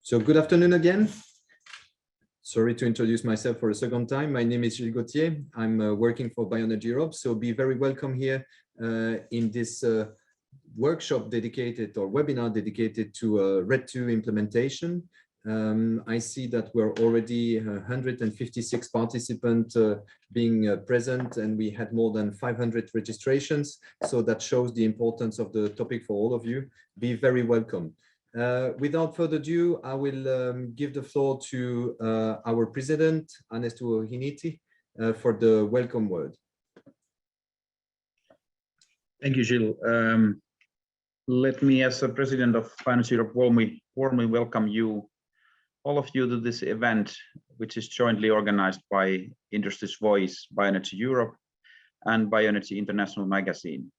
So good afternoon again. Sorry to introduce myself for a second time. My name is Gilles Gauthier. I'm working for Bioenergy Europe. So be very welcome here in this workshop dedicated or webinar dedicated to REDII implementation. I see that we're already 156 participants being present, and we had more than 500 registrations. So that shows the importance of the topic for all of you. Be very welcome. Without further ado, I will give the floor to our president, Ernesto Hiniti, for the welcome word. Thank you, Gilles. Let me, as the president of Bioenergy Europe, warmly welcome you, all of you, to this event, which is jointly organized by Industry's Voice, Bioenergy Europe, and Bioenergy International magazine.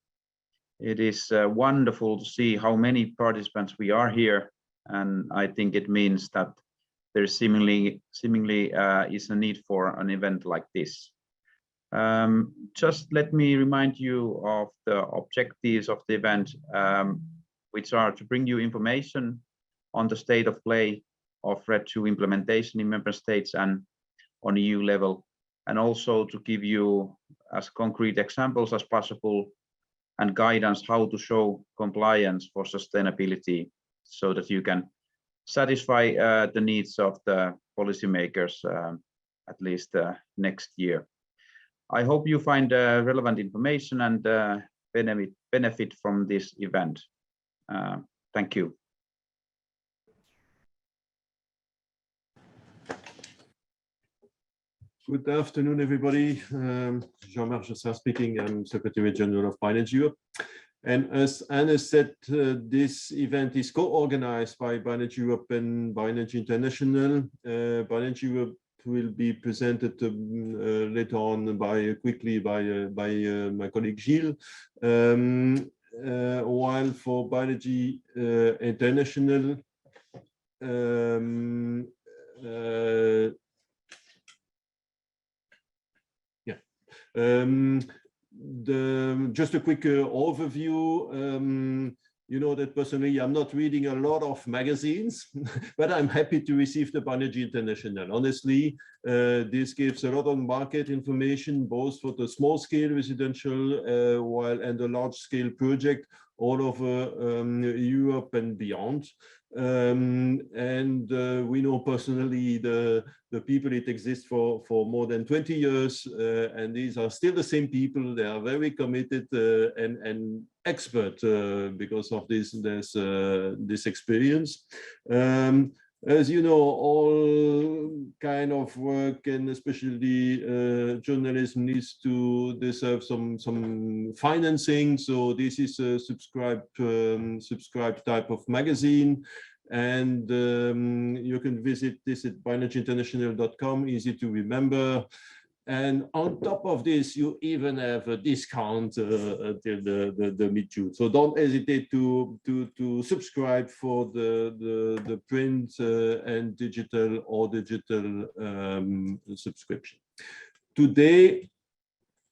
It is wonderful to see how many participants we are here, and I think it means that there seemingly is a need for an event like this. Just let me remind you of the objectives of the event, which are to bring you information on the state of play of REDII implementation in member states and on EU level, and also to give you as concrete examples as possible and guidance how to show compliance for sustainability so that you can satisfy the needs of the policymakers at least next year. I hope you find relevant information and benefit from this event. Thank you. Good afternoon, everybody. Jean-Marc Joussin speaking. I'm Secretary General of Bioenergy Europe. And as Anna said, this event is co-organized by Bioenergy Europe and Bioenergy International. Bioenergy Europe will be presented later on quickly by my colleague Gilles. While for Bioenergy International, just a quick overview. You know that personally I'm not reading a lot of magazines, but I'm happy to receive the Bioenergy International. Honestly, this gives a lot of market information, both for the small scale residential and the large scale project all over Europe and beyond. We know personally the people. It exists for more than 20 years, and these are still the same people. They are very committed and expert because of this experience. As you know, all kind of work, and especially journalism, needs to deserve some financing. So this is a subscribed type of magazine, and you can visit this at bioenergyinternational.com. Easy to remember. And on top of this, you even have a discount until the mid-June. So don't hesitate to subscribe for the print and digital subscription. Today,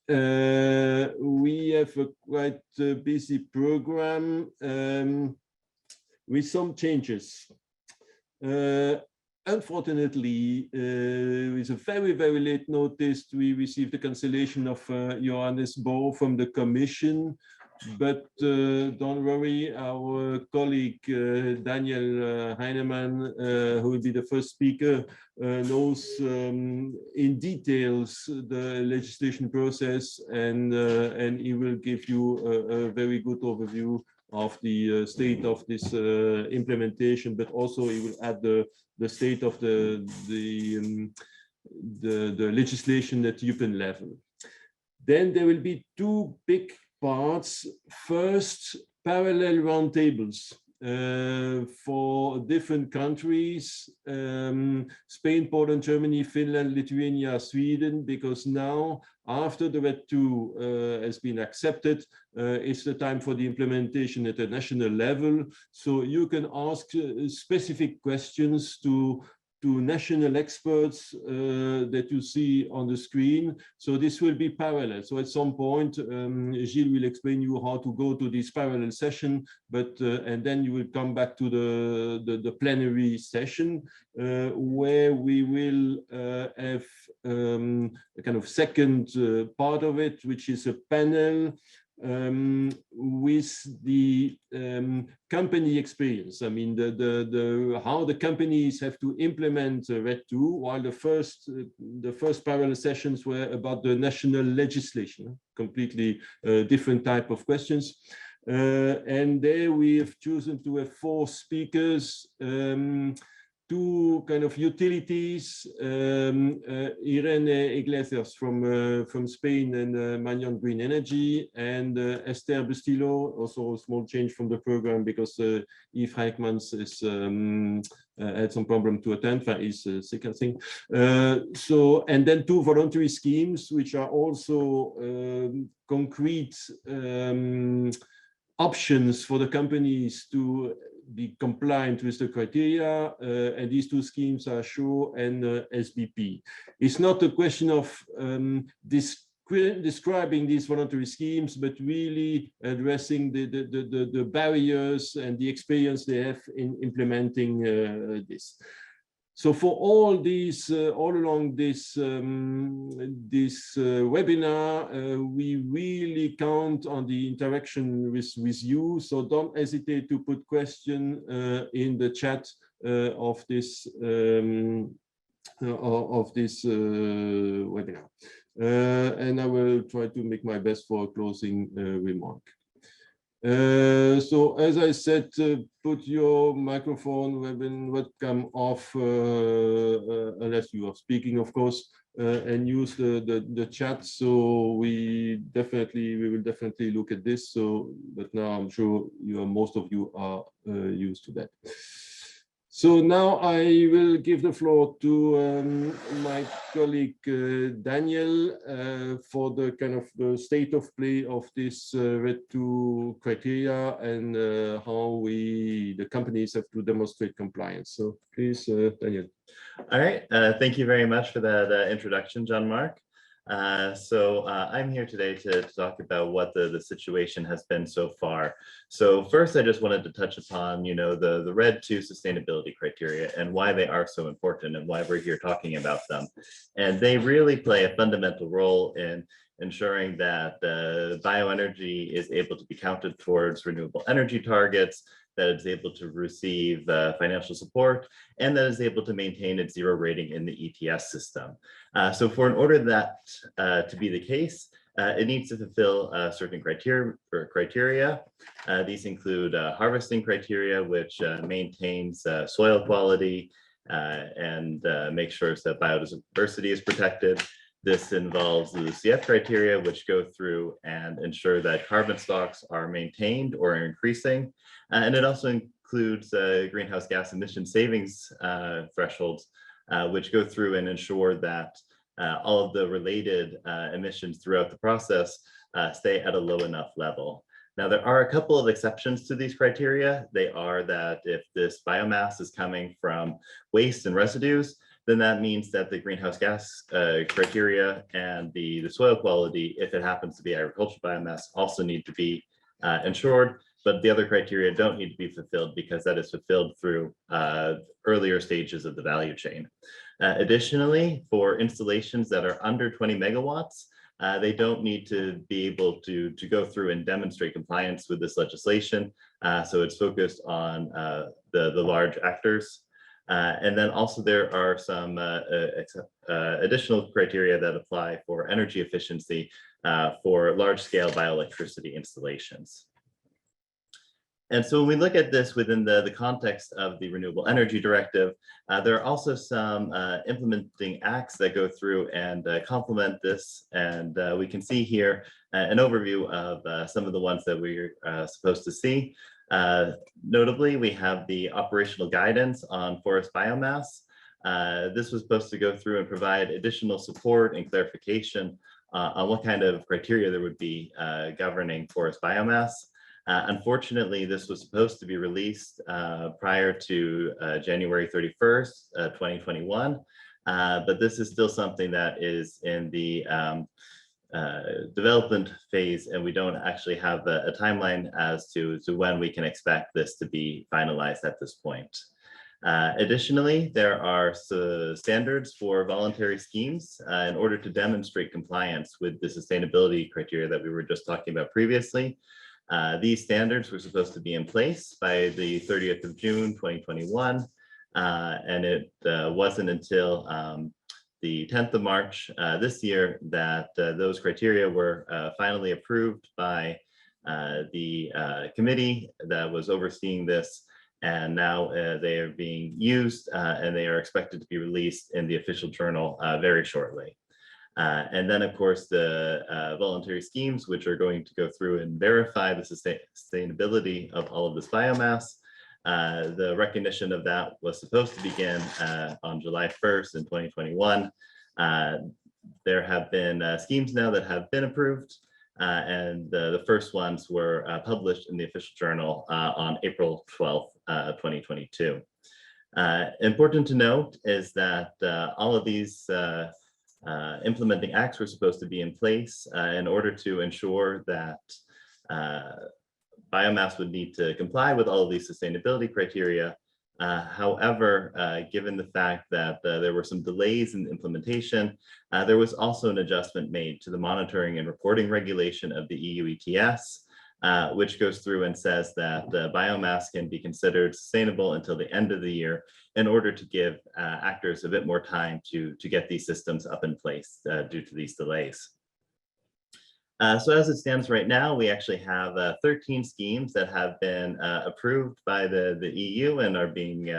we have a quite busy program with some changes. Unfortunately, with a very, very late notice, we received the cancellation of Johannes Bo from the Commission. But don't worry, our colleague Daniel Heinemann, who will be the first speaker, knows in details the legislation process, and he will give you a very good overview of the state of this implementation, but also he will add the state of the legislation at European level. Then there will be two big parts. First, parallel roundtables for different countries, Spain, Poland, Germany, Finland, Lithuania, Sweden, because now after the REDII has been accepted, it's the time for the implementation at a national level. So you can ask specific questions to to national experts that you see on the screen. So this will be parallel. So at some point, Gilles will explain you how to go to this parallel session, but and then you will come back to the plenary session where we will have a kind of second part of it, which is a panel with the company experience. I mean, how the companies have to implement RED II, while the first parallel sessions were about the national legislation, completely different type of questions. And there we have chosen to have 4 speakers. 2 kind of utilities, Irene Iglesias from Spain and Magnon Green Energy, and Esther Bustillo, also a small change from the program because Yves Heikmans is had some problem to attend, is sick, I think. So, and then 2 voluntary schemes, which are also concrete options for the companies to be compliant with the criteria, and these 2 schemes are SURE and SBP. It's not a question of describing these voluntary schemes, but really addressing the barriers and the experience they have in implementing this. So for all these, all along this webinar, we really count on the interaction with you. So don't hesitate to put questions in the chat of this webinar. And I will try to make my best for a closing remark. So as I said, put your microphone, webcam off, unless you are speaking, of course, and use the chat. So we will definitely look at this. So, but now I'm sure most of you are used to that. So now I will give the floor to my colleague Daniel for the kind of the state of play of this RED II criteria and how the companies have to demonstrate compliance. So please, Daniel. All right, thank you very much for that introduction, Jean-Marc. I'm here today to talk about what the situation has been so far. So first, I just wanted to touch upon, the RED II sustainability criteria and why they are so important and why we're here talking about them. And they really play a fundamental role in ensuring that bioenergy is able to be counted towards renewable energy targets, that it's able to receive financial support, and that is able to maintain its 0 rating in the ETS system. So for in order that to be the case, it needs to fulfill certain criteria. These include harvesting criteria, which maintains soil quality and makes sure that biodiversity is protected. This involves the LULUCF criteria, which go through and ensure that carbon stocks are maintained or increasing. And it also includes greenhouse gas emission savings thresholds, which go through and ensure that all of the related emissions throughout the process stay at a low enough level. Now, there are a couple of exceptions to these criteria. They are that if this biomass is coming from waste and residues, then that means that the greenhouse gas criteria and the soil quality, if it happens to be agricultural biomass, also need to be ensured. But the other criteria don't need to be fulfilled because that is fulfilled through earlier stages of the value chain. Additionally, for installations that are under 20 megawatts, they don't need to be able to go through and demonstrate compliance with this legislation. So it's focused on the large actors. And then also there are some additional criteria that apply for energy efficiency for large-scale bioelectricity installations. And so when we look at this within the context of the Renewable Energy Directive, there are also some implementing acts that go through and complement this. And we can see here an overview of some of the ones that we're supposed to see. Notably, we have the operational guidance on forest biomass. This was supposed to go through and provide additional support and clarification on what kind of criteria there would be governing forest biomass. Unfortunately, this was supposed to be released prior to January 31st, 2021, but this is still something that is in the development phase, and we don't actually have a timeline as to when we can expect this to be finalized at this point. Additionally, there are standards for voluntary schemes in order to demonstrate compliance with the sustainability criteria that we were just talking about previously. These standards were supposed to be in place by the 30th of June, 2021, and it wasn't until the 10th of March this year that those criteria were finally approved by the committee that was overseeing this, and now they are being used and they are expected to be released in the official journal very shortly. And then, of course, the voluntary schemes, which are going to go through and verify the sustainability of all of this biomass. The recognition of that was supposed to begin on July 1st in 2021. There have been schemes now that have been approved, and the first ones were published in the official journal on April 12th, 2022. Important to note is that all of these implementing acts were supposed to be in place in order to ensure that biomass would need to comply with all of these sustainability criteria. However, given the fact that there were some delays in implementation, there was also an adjustment made to the monitoring and reporting regulation of the EU ETS, which goes through and says that biomass can be considered sustainable until the end of the year in order to give actors a bit more time to get these systems up in place due to these delays. So as it stands right now, we actually have 13 schemes that have been approved by the EU and are being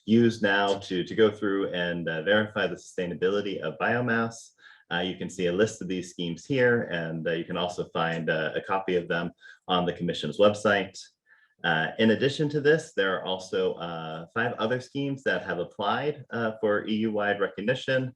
used now to go through and verify the sustainability of biomass. You can see a list of these schemes here, and you can also find a copy of them on the Commission's website. In addition to this, there are also 5 other schemes that have applied for EU-wide recognition.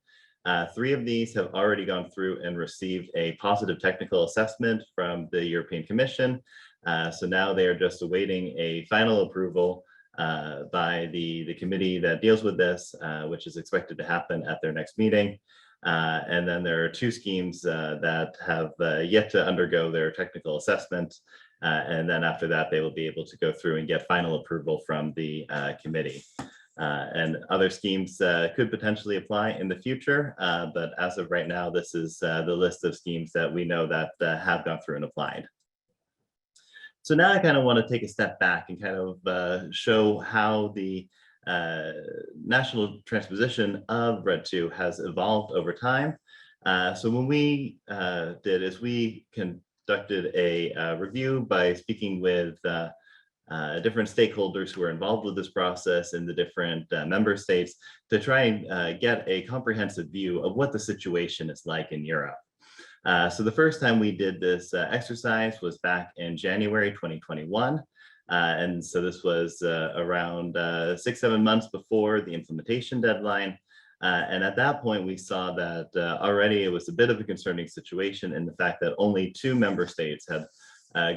3 of these have already gone through and received a positive technical assessment from the European Commission. So now they are just awaiting a final approval by the committee that deals with this, which is expected to happen at their next meeting. And then there are 2 schemes that have yet to undergo their technical assessment. And then after that, they will be able to go through and get final approval from the committee. And other schemes could potentially apply in the future, but as of right now, this is the list of schemes that we know that have gone through and applied. So now I kind of want to take a step back and kind of show how the national transposition of REDII has evolved over time. So when we did is we conducted a review by speaking with different stakeholders who are involved with this process in the different member states to try and get a comprehensive view of what the situation is like in Europe. So the first time we did this exercise was back in January 2021. And so this was around 6-7 months before the implementation deadline. And at that point, we saw that already it was a bit of a concerning situation in the fact that only 2 member states had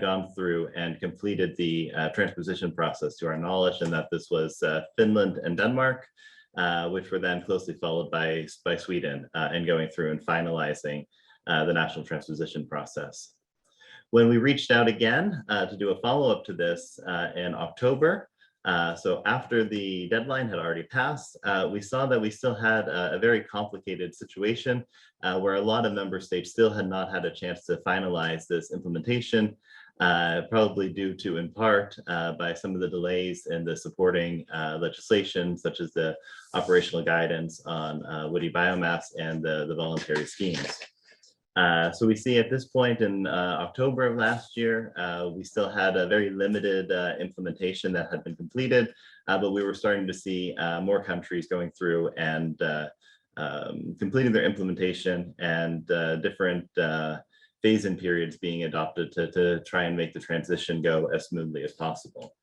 gone through and completed the transposition process to our knowledge, and that this was Finland and Denmark, which were then closely followed by Sweden in going through and finalizing the national transposition process. When we reached out again to do a follow-up to this in October, so after the deadline had already passed, we saw that we still had a very complicated situation where a lot of member states still had not had a chance to finalize this implementation, probably due to, in part, by some of the delays in the supporting legislation, such as the operational guidance on woody biomass and the voluntary schemes. So we see at this point in October of last year, we still had a very limited implementation that had been completed, but we were starting to see more countries going through and completing their implementation and different phase-in periods being adopted to try and make the transition go as smoothly as possible.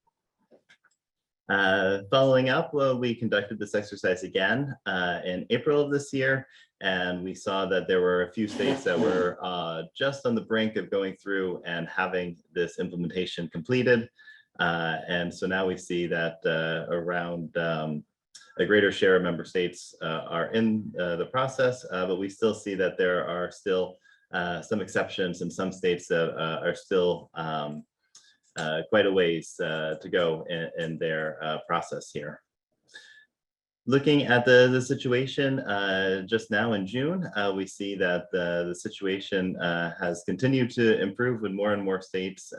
Following up, well, we conducted this exercise again in April of this year, and we saw that there were a few states that were just on the brink of going through and having this implementation completed. And so now we see that around a greater share of member states are in the process, but we still see that there are still some exceptions, and some states that are still quite a ways to go in their process here. Looking at the situation just now in June, we see that the situation has continued to improve with more and more states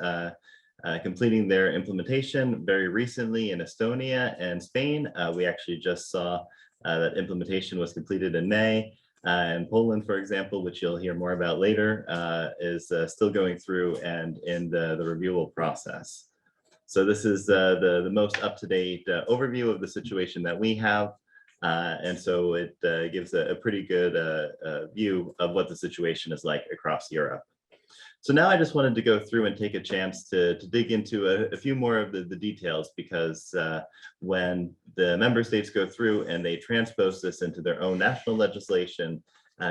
completing their implementation. Very recently in Estonia and Spain, we actually just saw that implementation was completed in May. And Poland, for example, which you'll hear more about later, is still going through and in the reviewal process. So this is the most up-to-date overview of the situation that we have. And so it gives a pretty good view of what the situation is like across Europe. So now I just wanted to go through and take a chance to dig into a few more of the details, because when the member states go through and they transpose this into their own national legislation,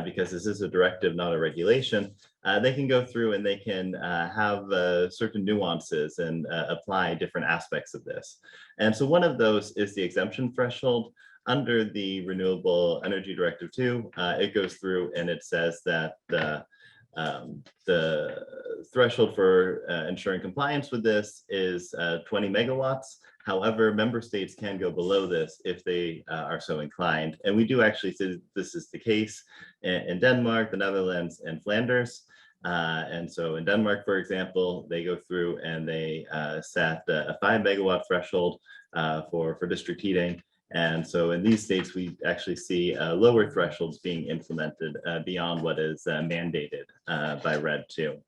because this is a directive, not a regulation, they can go through and they can have certain nuances and apply different aspects of this. And so one of those is the exemption threshold. Under the Renewable Energy Directive 2, it goes through and it says that the threshold for ensuring compliance with this is 20 megawatts. However, member states can go below this if they are so inclined. And we do actually see this is the case in Denmark, the Netherlands, and Flanders. And so in Denmark, for example, they go through and they set a 5 megawatt threshold for district heating. And so in these states, we actually see lower thresholds being implemented beyond what is mandated by REDII.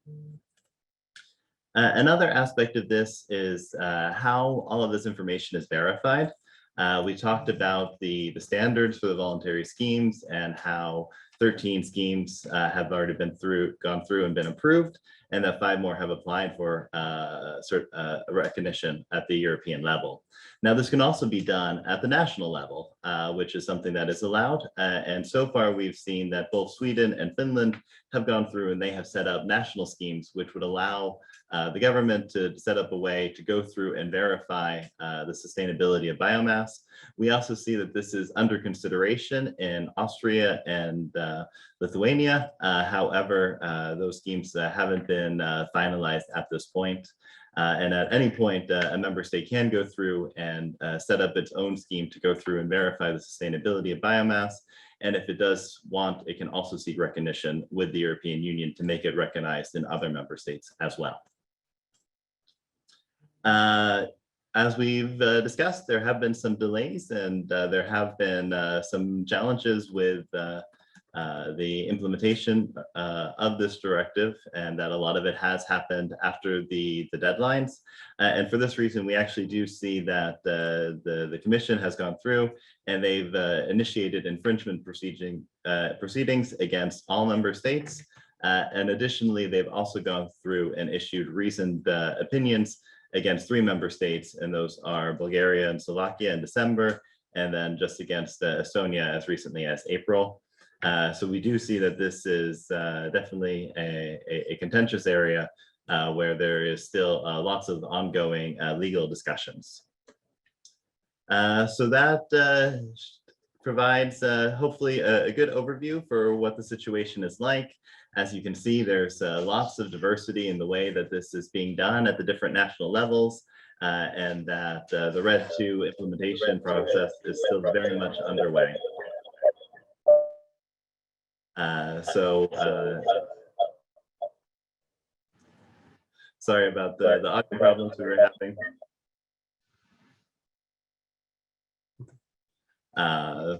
Another aspect of this is how all of this information is verified. We talked about the standards for the voluntary schemes and how 13 schemes have already gone through and been approved, and that 5 more have applied for recognition at the European level. Now, this can also be done at the national level, which is something that is allowed. And so far, we've seen that both Sweden and Finland have gone through and they have set up national schemes, which would allow the government to set up a way to go through and verify the sustainability of biomass. We also see that this is under consideration in Austria and Lithuania. However, those schemes haven't been finalized at this point. And at any point, a member state can go through and set up its own scheme to go through and verify the sustainability of biomass. And if it does want, it can also seek recognition with the European Union to make it recognized in other member states as well. As we've discussed, there have been some delays and there have been some challenges with the implementation of this directive, and that a lot of it has happened after the deadlines. And for this reason, we actually do see that the Commission has gone through and they've initiated infringement proceedings against all member states. And additionally, they've also gone through and issued reasoned opinions against 3 member states, and those are Bulgaria and Slovakia in December, and then just against Estonia as recently as April. So we do see that this is definitely a contentious area where there is still lots of ongoing legal discussions. So that provides hopefully a good overview for what the situation is like. As you can see, there's lots of diversity in the way that this is being done at the different national levels, and that the REDII implementation process is still very much underway. Sorry about the audio problems we were having.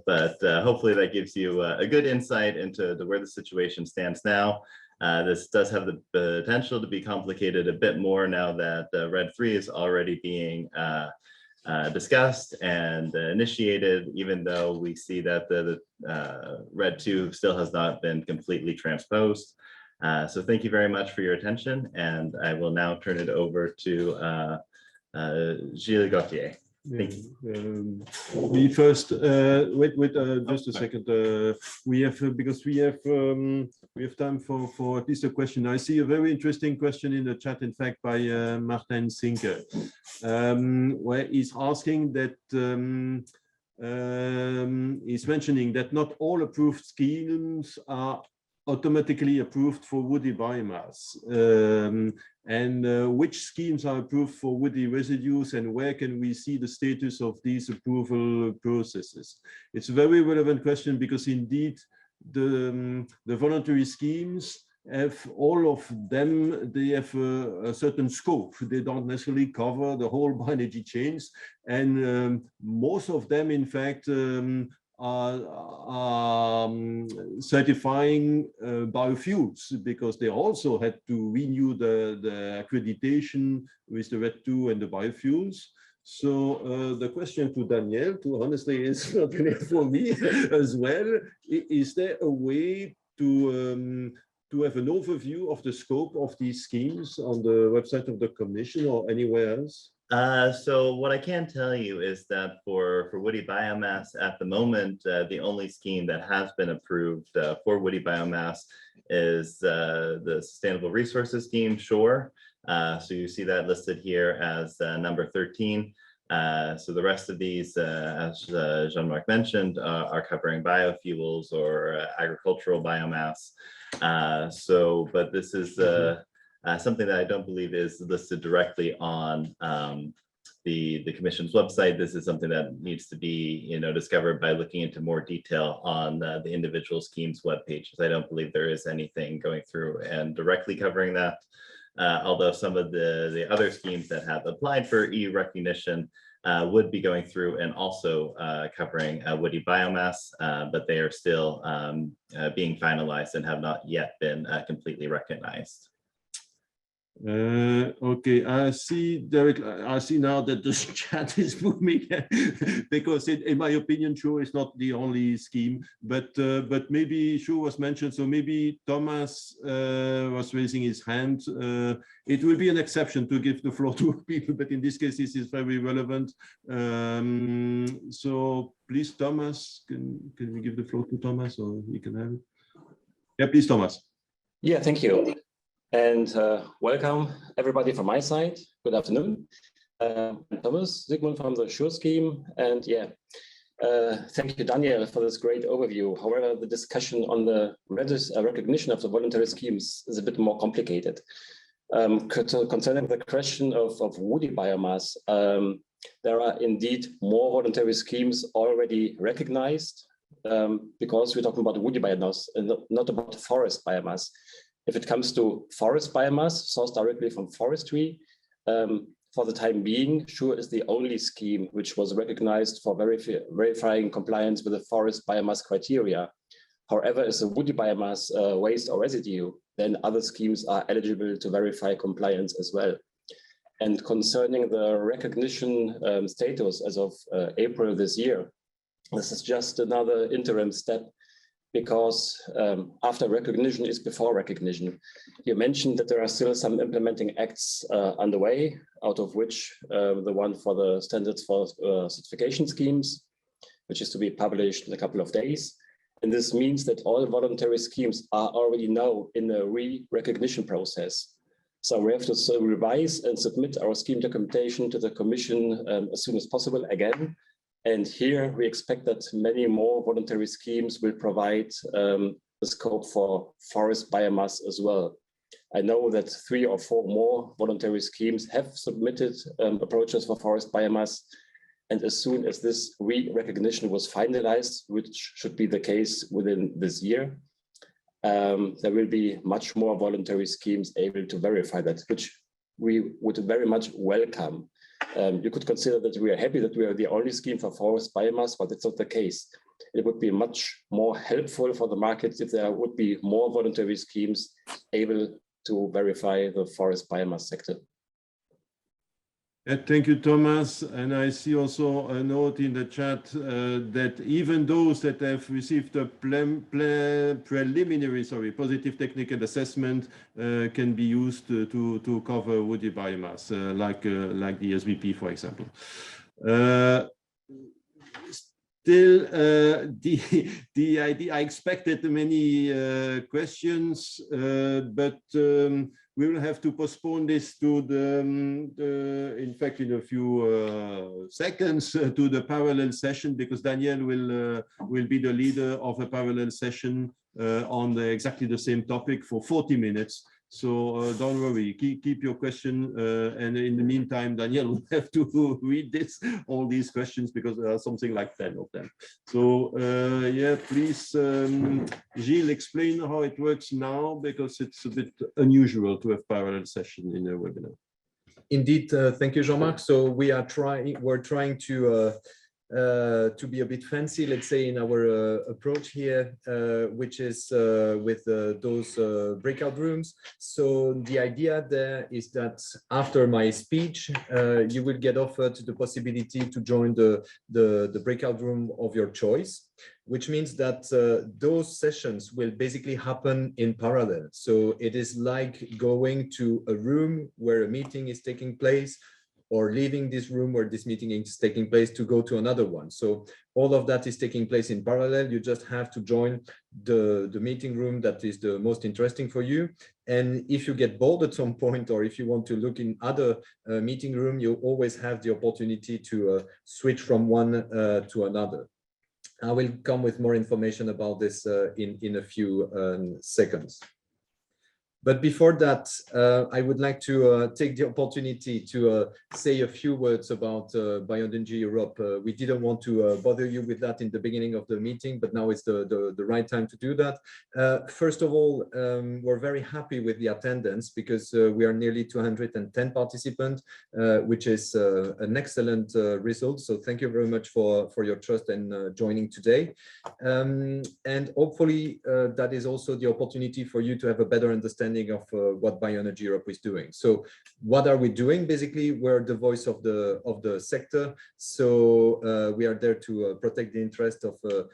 But hopefully that gives you a good insight into where the situation stands now. This does have the potential to be complicated a bit more now that RED 3 is already being discussed and initiated, even though we see that the RED 2 still has not been completely transposed. So thank you very much for your attention, and I will now turn it over to Gilles Gauthier. We first wait just a second. We have because we have time for at least a question. I see a very interesting question in the chat, in fact, by Martin Sinker, where he's asking that he's mentioning that not all approved schemes are automatically approved for woody biomass, and which schemes are approved for woody residues, and where can we see the status of these approval processes? It's a very relevant question, because indeed the voluntary schemes have, all of them, they have a certain scope. They don't necessarily cover the whole bioenergy chains, and most of them, in fact, are certifying biofuels, because they also had to renew the accreditation with the REDII and the biofuels. So the question to Danielle, to honestly, is not clear for me as well. Is there a way to have an overview of the scope of these schemes on the website of the Commission or anywhere else? So what I can tell you is that for woody biomass at the moment, the only scheme that has been approved for woody biomass is the Sustainable Resources Scheme, SURE. So you see that listed here as number 13. So the rest of these, as Jean-Marc mentioned, are covering biofuels or agricultural biomass. But this is something that I don't believe is listed directly on the Commission's website. This is something that needs to be, discovered by looking into more detail on the individual schemes web pages. I don't believe there is anything going through and directly covering that. Although some of the other schemes that have applied for EU recognition would be going through and also covering woody biomass, but they are still being finalized and have not yet been completely recognized. Okay, I see, Derek. I see now that the chat is booming, because in my opinion, SURE is not the only scheme, but maybe SURE was mentioned, so maybe Thomas was raising his hand. It will be an exception to give the floor to people, but in this case, this is very relevant. So please, Thomas, can we give the floor to Thomas, or he can have it? Yeah, please, Thomas. Yeah, thank you. And welcome everybody from my side. Good afternoon. I'm Thomas Sigmund from the SURE scheme. And yeah, thank you, Daniel, for this great overview. However, the discussion on the recognition of the voluntary schemes is a bit more complicated. Concerning the question of woody biomass, there are indeed more voluntary schemes already recognized, because we're talking about woody biomass and not about forest biomass. If it comes to forest biomass sourced directly from forestry, for the time being, SURE is the only scheme which was recognized for verifying compliance with the forest biomass criteria. However, as a woody biomass waste or residue, then other schemes are eligible to verify compliance as well. And concerning the recognition status as of April this year, this is just another interim step, because after recognition is before recognition. You mentioned that there are still some implementing acts underway, out of which the one for the standards for certification schemes, which is to be published in a couple of days. And this means that all voluntary schemes are already now in the re-recognition process. So we have to revise and submit our scheme documentation to the Commission as soon as possible again. And here we expect that many more voluntary schemes will provide the scope for forest biomass as well. I know that 3 or 4 more voluntary schemes have submitted approaches for forest biomass. And as soon as this re-recognition was finalized, which should be the case within this year, there will be much more voluntary schemes able to verify that, which we would very much welcome. You could consider that we are happy that we are the only scheme for forest biomass, but it's not the case. It would be much more helpful for the markets if there would be more voluntary schemes able to verify the forest biomass sector. Thank you, Thomas. And I see also a note in the chat that even those that have received a preliminary, positive technical assessment can be used to cover woody biomass, like the SBP, for example. Still, the idea, I expected many questions, but we will have to postpone this to in fact, in a few seconds, to the parallel session, because Daniel will be the leader of a parallel session on exactly the same topic for 40 minutes. So don't worry, keep your question, and in the meantime, Daniel will have to read all these questions, because there are something like 10 of them. So yeah, please, Gilles, explain how it works now, because it's a bit unusual to have parallel session in a webinar. Indeed, thank you, Jean-Marc. So we're trying to be a bit fancy, let's say, in our approach here, which is with those breakout rooms. So the idea there is that after my speech, you will get offered the possibility to join the breakout room of your choice, which means that those sessions will basically happen in parallel. So it is like going to a room where a meeting is taking place, or leaving this room where this meeting is taking place to go to another one. So all of that is taking place in parallel. You just have to join the meeting room that is the most interesting for you. And if you get bored at some point, or if you want to look in other meeting room, you always have the opportunity to switch from one to another. I will come with more information about this in a few seconds. But before that, I would like to take the opportunity to say a few words about Bioenergy Europe. We didn't want to bother you with that in the beginning of the meeting, but now it's the right time to do that. First of all, we're very happy with the attendance, because we are nearly 210 participants, which is an excellent result. So thank you very much for your trust and joining today. And hopefully that is also the opportunity for you to have a better understanding of what Bioenergy Europe is doing. So what are we doing? Basically, we're the voice of the sector. So we are there to protect the interest of the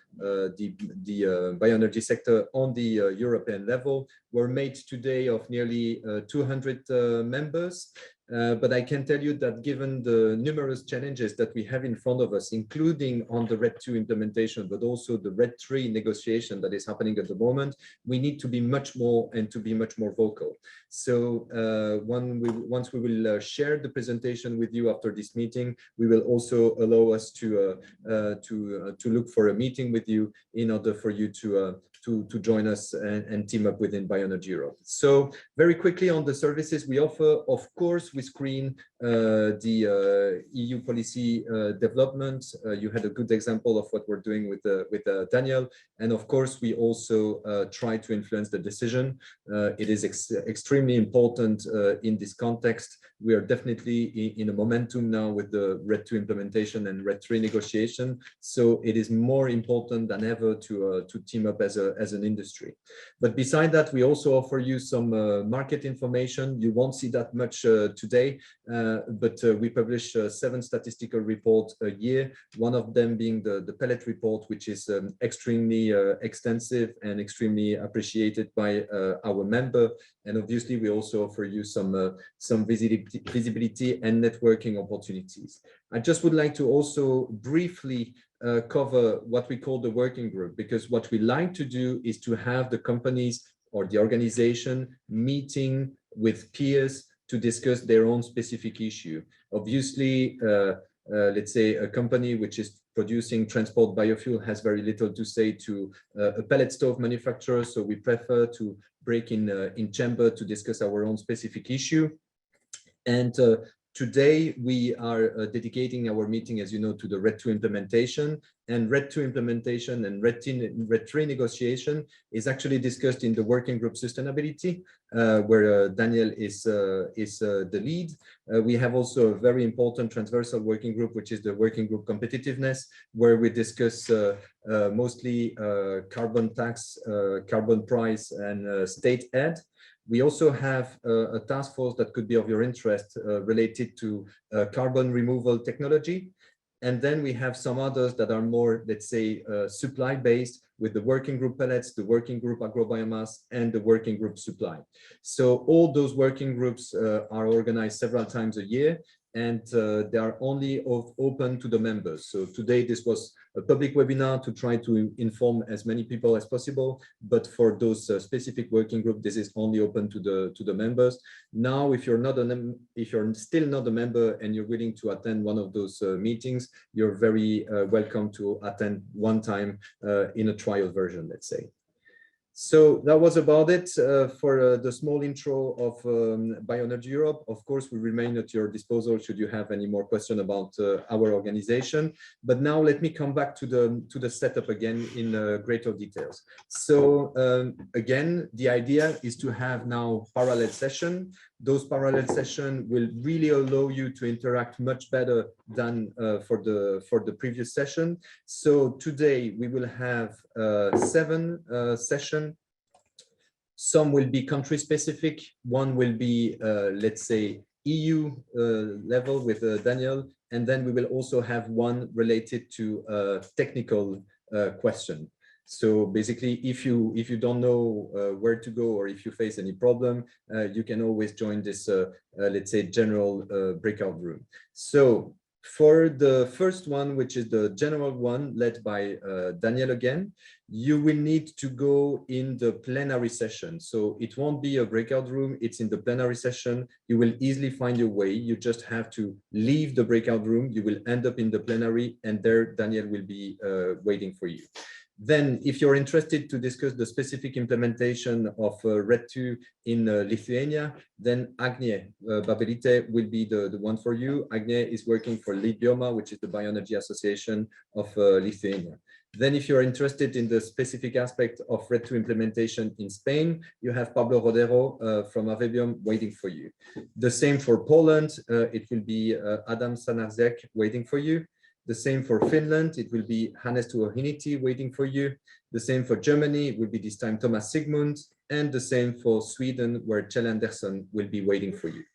bioenergy sector on the European level. We're made today of nearly 200 members. But I can tell you that given the numerous challenges that we have in front of us, including on the RED II implementation, but also the RED III negotiation that is happening at the moment, we need to be much more and to be much more vocal. So once we will share the presentation with you after this meeting, we will also allow us to look for a meeting with you in order for you to join us and team up within Bioenergy Europe. So very quickly on the services we offer, of course, we screen the EU policy development. You had a good example of what we're doing with Daniel. And of course, we also try to influence the decision. It is extremely important in this context. We are definitely in a momentum now with the RED II implementation and RED III negotiation. So it is more important than ever to team up as an industry. But beside that, we also offer you some market information. You won't see that much today, but we publish 7 statistical reports a year, one of them being the pellet report, which is extremely extensive and extremely appreciated by our member. And obviously, we also offer you some visibility and networking opportunities. I just would like to also briefly cover what we call the working group, because what we like to do is to have the companies or the organization meeting with peers to discuss their own specific issue. Obviously, let's say a company which is producing transport biofuel has very little to say to a pellet stove manufacturer, so we prefer to break in chamber to discuss our own specific issue. And today we are dedicating our meeting, as you know, to the RED II implementation. And RED II implementation and RED III negotiation is actually discussed in the working group sustainability, where Daniel is the lead. We have also a very important transversal working group, which is the working group competitiveness, where we discuss mostly carbon tax, carbon price, and state aid. We also have a task force that could be of your interest related to carbon removal technology. And then we have some others that are more, let's say, supply-based, with the working group pellets, the working group agrobiomass, and the working group supply. So all those working groups are organized several times a year. and they are only open to the members. So today this was a public webinar to try to inform as many people as possible, but for those specific working group, this is only open to the members. Now, if you're still not a member and you're willing to attend one of those meetings, you're very welcome to attend one time in a trial version, let's say. So that was about it for the small intro of Bioenergy Europe. Of course, we remain at your disposal should you have any more questions about our organization. But now let me come back to the setup again in greater details. So again, the idea is to have now parallel session. Those parallel sessions will really allow you to interact much better than for the previous session. So today we will have 7 sessions. Some will be country specific. One will be, let's say, EU level with Daniel, and then we will also have one related to technical question. So basically, if you don't know where to go, or if you face any problem, you can always join this, let's say, general breakout room. So for the first one, which is the general one led by Daniel again, you will need to go in the plenary session. So it won't be a breakout room, it's in the plenary session. You will easily find your way. You just have to leave the breakout room. You will end up in the plenary, and there Daniel will be waiting for you. Then, if you're interested to discuss the specific implementation of REDII in Lithuania, then Agne Babelite will be the one for you. Agne is working for Bioma, which is the Bioenergy Association of Lithuania. Then, if you're interested in the specific aspect of REDII implementation in Spain, you have Pablo Rodero from Avebium waiting for you. The same for Poland, it will be Adam Sanarzek waiting for you. The same for Finland, it will be Hannes Tuohiniti waiting for you. The same for Germany, it will be this time Thomas Sigmund, and the same for Sweden, where Kjell Andersson will be waiting for you.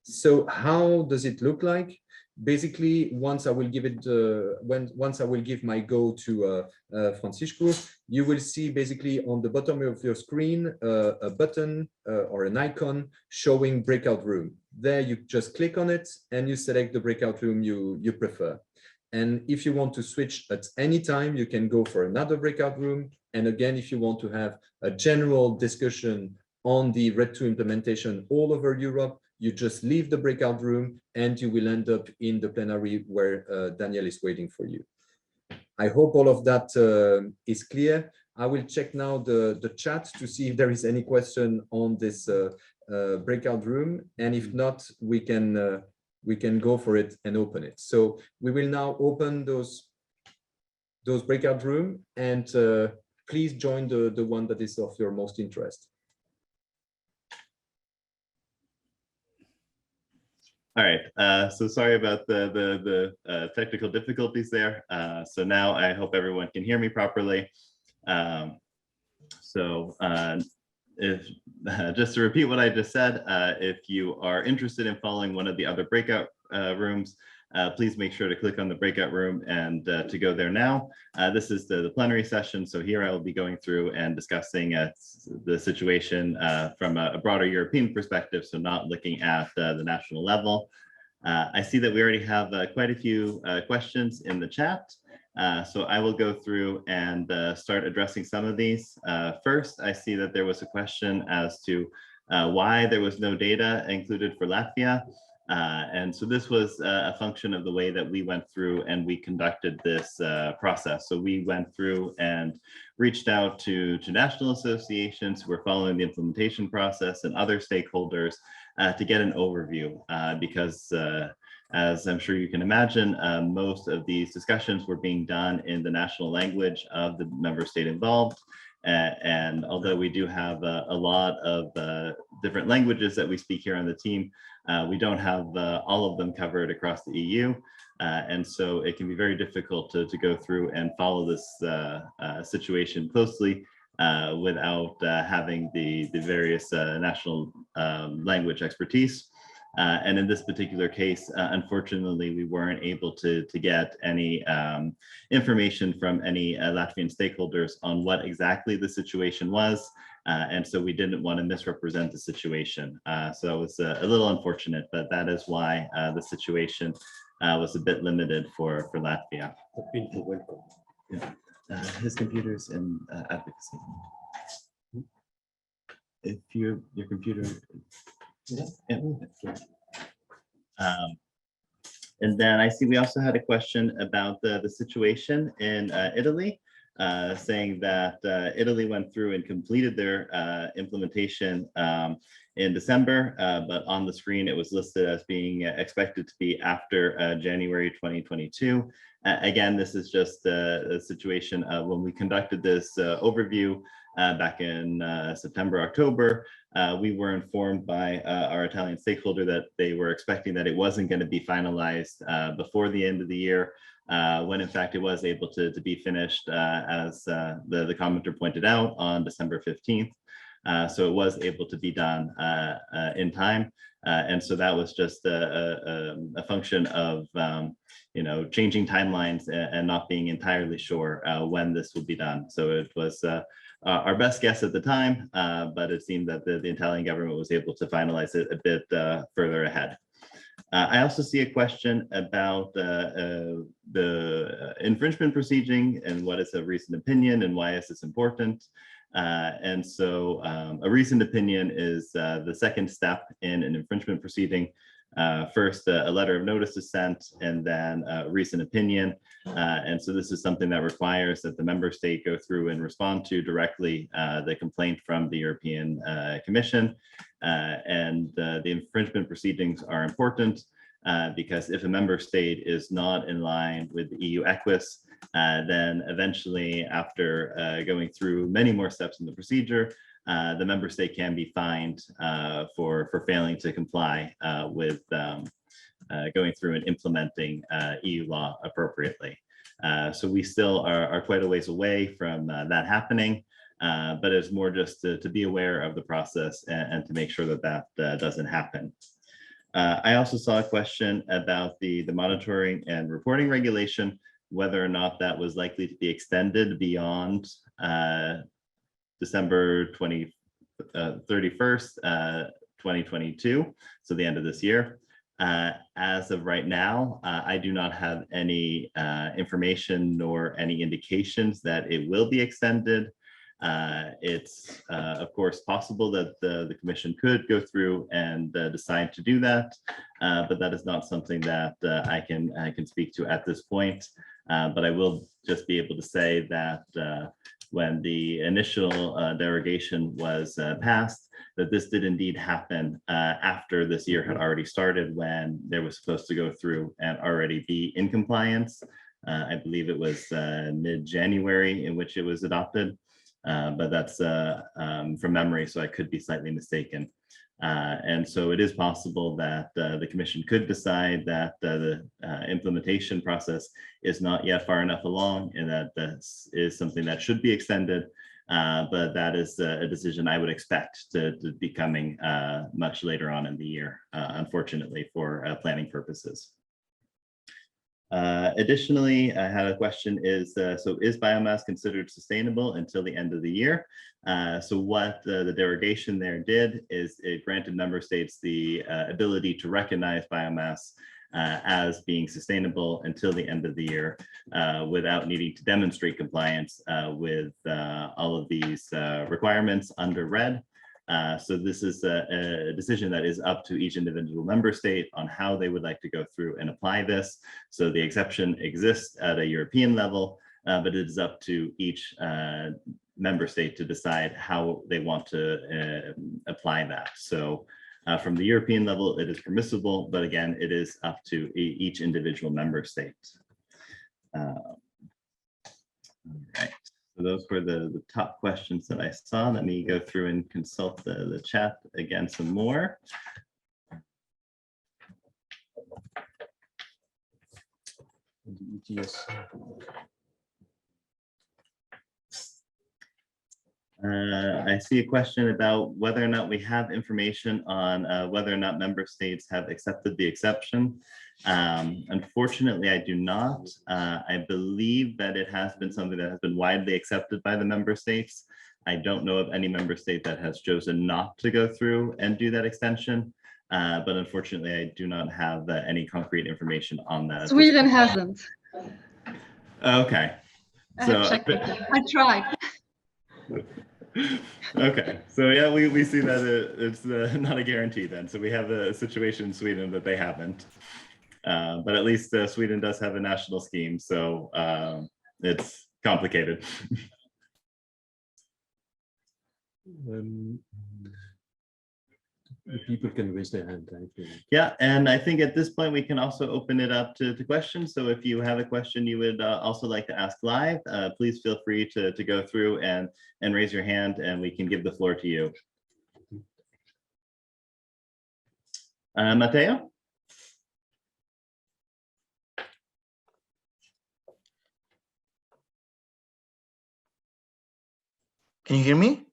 So how does it look like? Basically, once I will give it, once I will give my go to Francisco, you will see basically on the bottom of your screen a button or an icon showing breakout room. There you just click on it and you select the breakout room you prefer. And if you want to switch at any time, you can go for another breakout room. And again, if you want to have a general discussion on the REDII implementation all over Europe, you just leave the breakout room and you will end up in the plenary where Daniel is waiting for you. I hope all of that is clear. I will check now the chat to see if there is any question on this breakout room. And if not, we can go for it and open it. So we will now open those breakout room, and please join the one that is of your most interest. All right, so sorry about the technical difficulties there. So now I hope everyone can hear me properly. Just to repeat what I just said, if you are interested in following one of the other breakout rooms, please make sure to click on the breakout room and to go there now. This is the plenary session. So here I will be going through and discussing the situation from a broader European perspective, so not looking at the national level. I see that we already have quite a few questions in the chat. So I will go through and start addressing some of these. First, I see that there was a question as to why there was no data included for Latvia. And so this was a function of the way that we went through and we conducted this process. So we went through and reached out to national associations who were following the implementation process and other stakeholders to get an overview because as I'm sure you can imagine, most of these discussions were being done in the national language of the member state involved. And although we do have a lot of different languages that we speak here on the team, we don't have all of them covered across the EU. And so it can be very difficult to go through and follow this situation closely without having the various national language expertise. And in this particular case, unfortunately, we weren't able to get any information from any Latvian stakeholders on what exactly the situation was. And so we didn't want to misrepresent the situation. So it was a little unfortunate, but that is why the situation was a bit limited for Latvia. Yeah. His computer's in advocacy. If your computer, yeah. And then I see we also had a question about the situation in Italy, saying that Italy went through and completed their implementation in December, but on the screen it was listed as being expected to be after January 2022. Again, this is just a situation when we conducted this overview back in September, October. We were informed by our Italian stakeholder that they were expecting that it wasn't going to be finalized before the end of the year, when in fact it was able to be finished, as the commenter pointed out, on December 15th. So it was able to be done in time. And so that was just a function of changing timelines and not being entirely sure when this would be done. So it was our best guess at the time, but it seemed that the Italian government was able to finalize it a bit further ahead. I also see a question about the infringement proceeding and what is a recent opinion and why is this important. And so a recent opinion is the second step in an infringement proceeding. First, a letter of notice is sent, and then a recent opinion. And so this is something that requires that the member state go through and respond to directly the complaint from the European Commission. And the infringement proceedings are important because if a member state is not in line with the EU EQUIS, then eventually, after going through many more steps in the procedure, the member state can be fined for failing to comply with going through and implementing EU law appropriately. So we still are quite a ways away from that happening, but it's more just to be aware of the process and to make sure that that doesn't happen. I also saw a question about the monitoring and reporting regulation, whether or not that was likely to be extended beyond December 31st, 2022, so the end of this year. As of right now, I do not have any information nor any indications that it will be extended. It's of course possible that the Commission could go through and decide to do that, but that is not something that I can speak to at this point. But I will just be able to say that when the initial derogation was passed, that this did indeed happen after this year had already started, when they were supposed to go through and already be in compliance. I believe it was mid-January in which it was adopted, but that's from memory, so I could be slightly mistaken. And so it is possible that the Commission could decide that the implementation process is not yet far enough along, and that this is something that should be extended. But that is a decision I would expect to be coming much later on in the year, unfortunately, for planning purposes. Additionally, I had a question so is biomass considered sustainable until the end of the year? So what the derogation there did is it granted member states the ability to recognize biomass as being sustainable until the end of the year without needing to demonstrate compliance with all of these requirements under REDII. So this is a decision that is up to each individual member state on how they would like to go through and apply this. So the exception exists at a European level, but it is up to each member state to decide how they want to apply that. So from the European level, it is permissible, but again, it is up to each individual member state. All right. So those were the top questions that I saw. Let me go through and consult the chat again some more. I see a question about whether or not we have information on whether or not member states have accepted the exception. Unfortunately, I do not. I believe that it has been something that has been widely accepted by the member states. I don't know of any member state that has chosen not to go through and do that extension. But unfortunately, I do not have any concrete information on that. Sweden hasn't. Okay. So I tried. Okay, so yeah, we see that it's not a guarantee then. So we have a situation in Sweden that they haven't. But at least Sweden does have a national scheme, so it's complicated. People can raise their hand. Yeah, and I think at this point we can also open it up to questions. So if you have a question you would also like to ask live, please feel free to go through and raise your hand, and we can give the floor to you. Matteo? Can you hear me?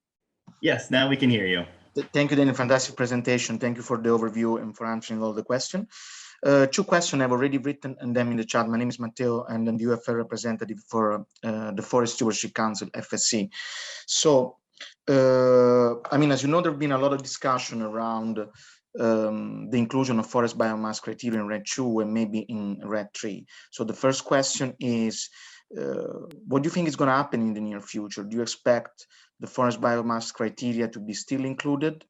Yes, now we can hear you. Thank you, Danny. Fantastic presentation. Thank you for the overview and for answering all the questions. Two questions I've already written and them in the chat. My name is Matteo, and I'm the UFR representative for the Forest Stewardship Council, FSC. So, I mean, as you know, there have been a lot of discussion around the inclusion of forest biomass criteria in RED 2 and maybe in RED 3. So the first question is, what do you think is going to happen in the near future? Do you expect the forest biomass criteria to be still included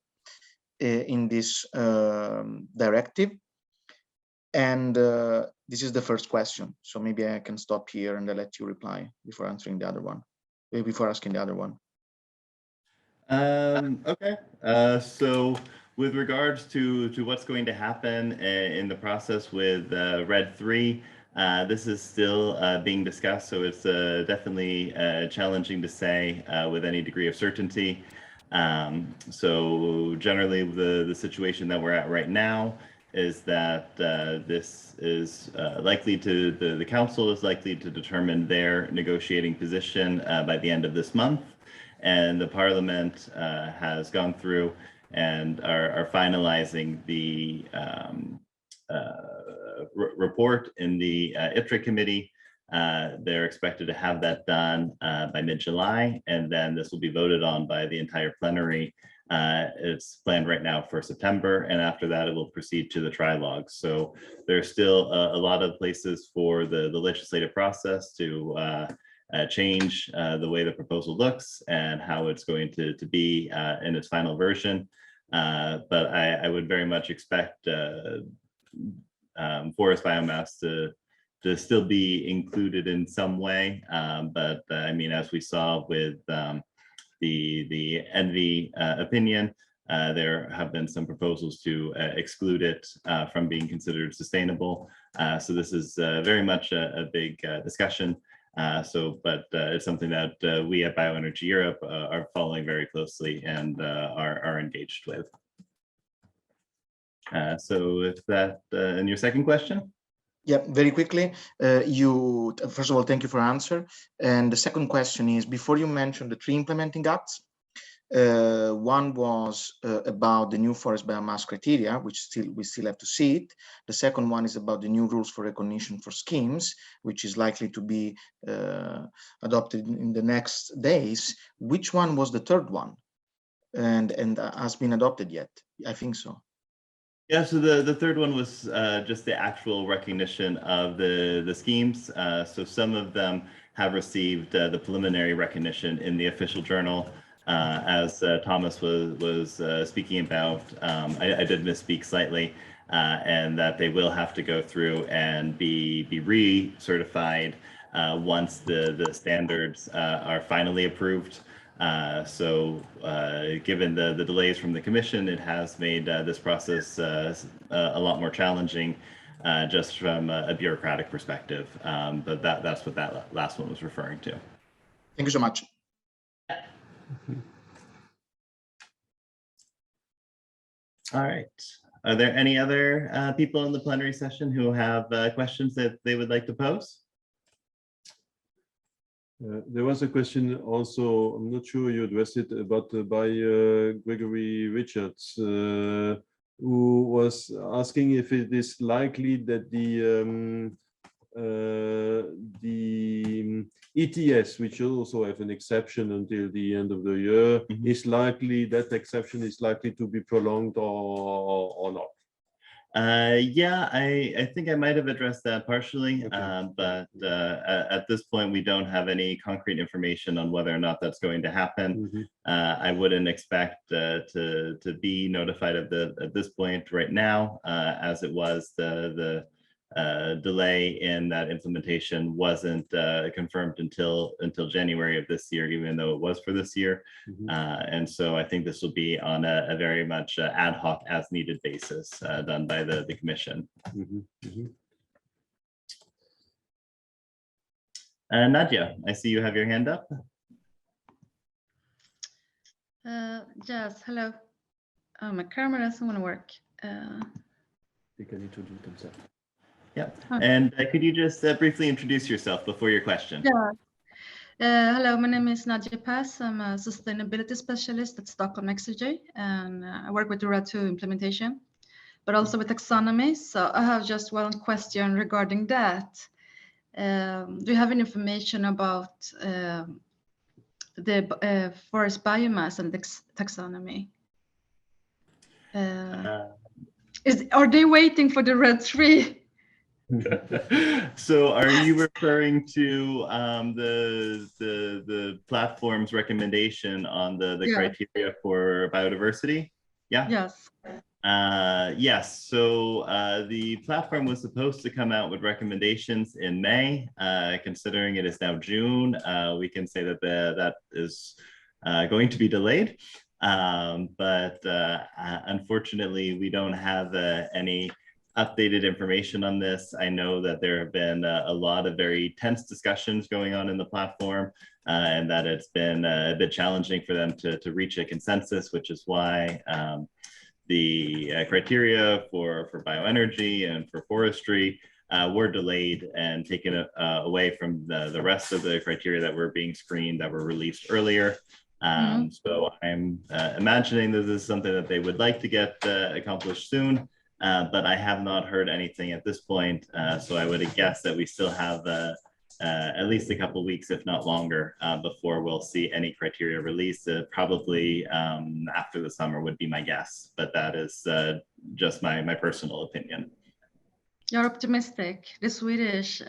in this directive? And this is the first question. So maybe I can stop here and I'll let you reply before answering the other one, before asking the other one. Okay, so with regards to what's going to happen in the process with RED 3, this is still being discussed, so it's definitely challenging to say with any degree of certainty. So generally the situation that we're at right now is that this is likely to, the council is likely to determine their negotiating position by the end of this month. And the parliament has gone through and are finalizing the report in the ITRE committee. They're expected to have that done by mid-July, and then this will be voted on by the entire plenary. It's planned right now for September, and after that it will proceed to the trilogue. So there's still a lot of places for the legislative process to change the way the proposal looks and how it's going to be in its final version. But I would very much expect forest biomass to still be included in some way. But I mean, as we saw with the ENVI opinion, there have been some proposals to exclude it from being considered sustainable. So this is very much a big discussion. But it's something that we at Bioenergy Europe are following very closely and are engaged with. So if that, and your second question? Yeah, very quickly, first of all, thank you for answer. And the second question is, before you mentioned the 3 implementing acts, one was about the new forest biomass criteria, which we still have to see it. The second one is about the new rules for recognition for schemes, which is likely to be adopted in the next days. Which one was the third one, and has been adopted yet? I think so. Yeah, so the third one was just the actual recognition of the schemes. So some of them have received the preliminary recognition in the official journal. As Thomas was speaking about, I did misspeak slightly, and that they will have to go through and be re-certified once the standards are finally approved. So given the delays from the Commission, it has made this process a lot more challenging just from a bureaucratic perspective. But that's what that last one was referring to. Thank you so much. All right. Are there any other people in the plenary session who have questions that they would like to pose? There was a question also, I'm not sure you addressed it, but by Gregory Richards, who was asking if it is likely that the ETS, which also have an exception until the end of the year, is likely, that exception is likely to be prolonged or not? Yeah, I think I might have addressed that partially, Okay. but at this point, we don't have any concrete information on whether or not that's going to happen. I wouldn't expect to be notified at this point right now, as it was the delay in that implementation wasn't confirmed until January of this year, even though it was for this year. And so I think this will be on a very much ad hoc, as needed basis done by the Commission. Nadia, I see you have your hand up. Yes, hello. My camera doesn't want to work. They can introduce themselves. Yeah, Okay. and could you just briefly introduce yourself before your question? Yeah. Hello, my name is Nadia Paz. I'm a sustainability specialist at Stockholm XRG, and I work with the REDII implementation, but also with taxonomy. So I have just one question regarding that. Do you have any information about the forest biomass and taxonomy? Are they waiting for the RED 3? So are you referring to the platform's recommendation on the criteria for biodiversity? Yeah. Yes. Yes. So the platform was supposed to come out with recommendations in May. Considering it is now June, we can say that that is going to be delayed. But unfortunately, we don't have any updated information on this. I know that there have been a lot of very tense discussions going on in the platform, and that it's been a bit challenging for them to reach a consensus, which is why the criteria for bioenergy and for forestry were delayed and taken away from the rest of the criteria that were being screened that were released earlier. So I'm imagining that this is something that they would like to get accomplished soon. But I have not heard anything at this point, so I would guess that we still have at least a couple of weeks, if not longer, before we'll see any criteria released. Probably after the summer would be my guess, but that is just my personal opinion. You're optimistic. The Swedish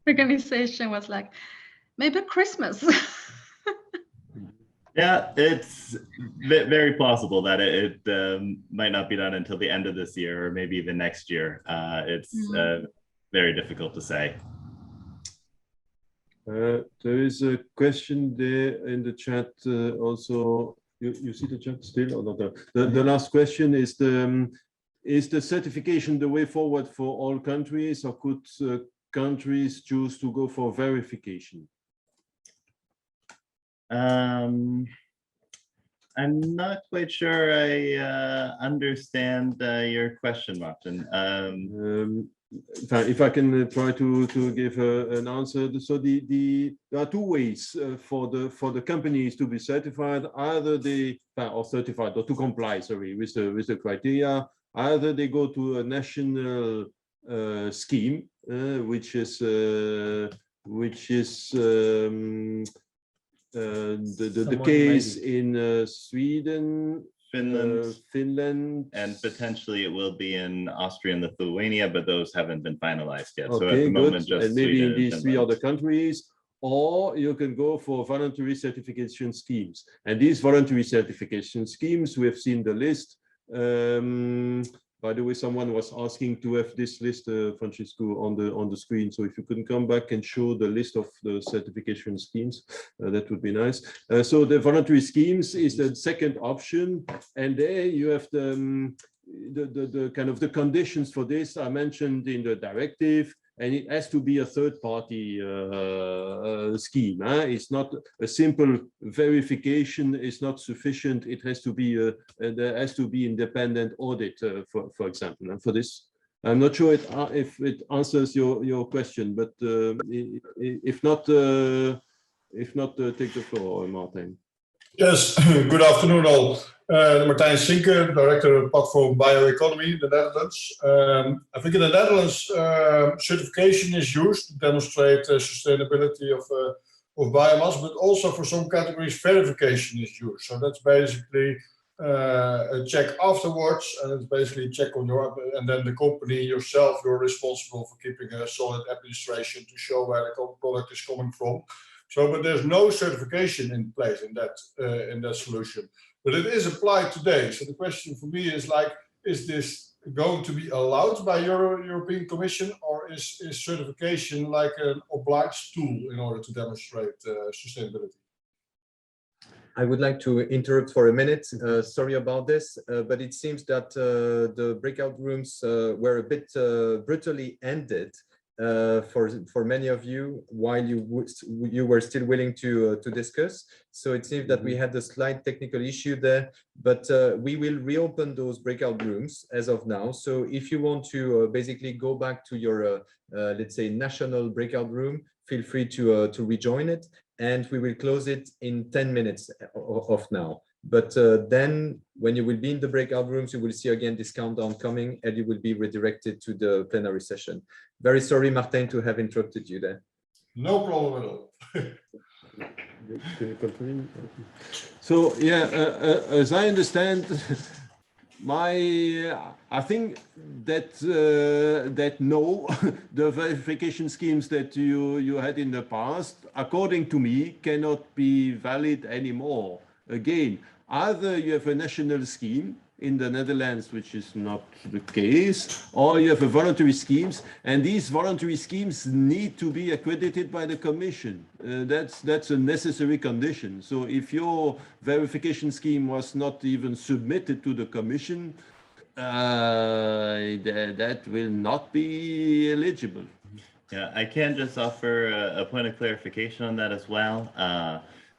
organization was like, maybe Christmas. Yeah, it's very possible that it might not be done until the end of this year or maybe even next year. It's very difficult to say. There is a question there in the chat also. You see the chat still or not? The last question is the certification the way forward for all countries, or could countries choose to go for verification? I'm not quite sure I understand your question, Martin. If I can try to give an answer. So there are two ways for the companies to be certified. Either they are certified or to comply, sorry, with the criteria. Either they go to a national scheme, which is the case in Sweden, Finland, and potentially it will be in Austria and Lithuania, but those haven't been finalized yet. Okay, so at the moment, just and maybe Sweden in these and three Finland. other countries, or you can go for voluntary certification schemes. And these voluntary certification schemes, we have seen the list. By the way, someone was asking to have this list, Francisco, on the screen. So if you can come back and show the list of the certification schemes, that would be nice. So the voluntary schemes is the second option, and there you have the kind of the conditions for this are mentioned in the directive. And it has to be a third-party scheme. It's not a simple verification. It's not sufficient. It has to be there has to be independent audit, for example. And for this, I'm not sure if it answers your question, but if not, If not, take the floor, Martijn. Yes, good afternoon all. Martijn Sinke, Director of Platform Bioeconomy in the Netherlands. I think in the Netherlands, certification is used to demonstrate sustainability of biomass, but also for some categories, verification is used. So that's basically a check afterwards, and it's basically a check on your, and then the company yourself, you're responsible for keeping a solid administration to show where the product is coming from. So, but there's no certification in place in that solution, but it is applied today. So the question for me is like, is this going to be allowed by European Commission, or is certification like an obliged tool in order to demonstrate sustainability? I would like to interrupt for a minute. Sorry about this, but it seems that the breakout rooms were a bit brutally ended for many of you while you were still willing to discuss. So it seems that we had a slight technical issue there, but we will reopen those breakout rooms as of now. So if you want to basically go back to your let's say national breakout room, feel free to rejoin it, and we will close it in 10 minutes of now. But then when you will be in the breakout rooms, you will see again this countdown coming, and you will be redirected to the plenary session. Very sorry, Martijn, to have interrupted you there. No problem at all. Can you continue? So yeah, as I understand, I think that no, the verification schemes that you had in the past, according to me, cannot be valid anymore. Again, either you have a national scheme in the Netherlands, which is not the case, or you have a voluntary schemes, and these voluntary schemes need to be accredited by the Commission. That's a necessary condition. So if your verification scheme was not even submitted to the Commission, that will not be eligible. Yeah, I can just offer a point of clarification on that as well.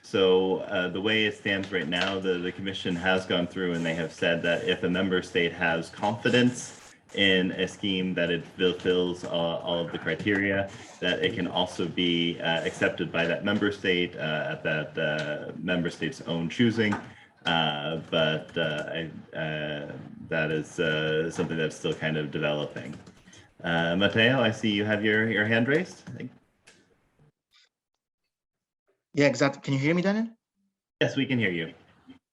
So the way it stands right now, the Commission has gone through and they have said that if a member state has confidence in a scheme that it fulfills all of the criteria, that it can also be accepted by that member state at that member state's own choosing. But that is something that's still kind of developing. Matteo, I see you have your hand raised. Yeah, exactly. Can you hear me, Daniel? Yes, we can hear you.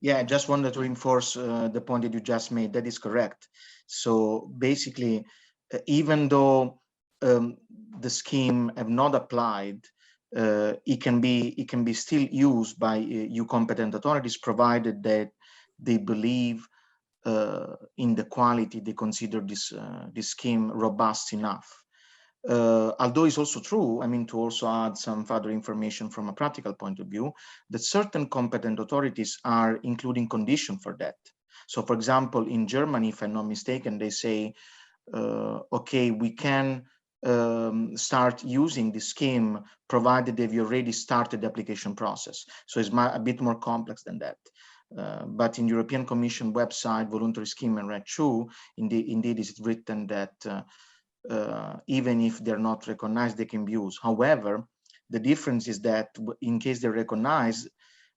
Yeah, I just wanted to reinforce the point that you just made. That is correct. So basically, even though the scheme have not applied, it can be still used by EU competent authorities, provided that they believe in the quality, they consider this scheme robust enough. Although it's also true, I mean, to also add some further information from a practical point of view, that certain competent authorities are including condition for that. So for example, in Germany, if I'm not mistaken, they say, okay, we can start using the scheme provided they've already started the application process. So it's a bit more complex than that. But in European Commission website, voluntary scheme and REDII, indeed it's written that even if they're not recognized, they can be used. However, the difference is that in case they're recognized,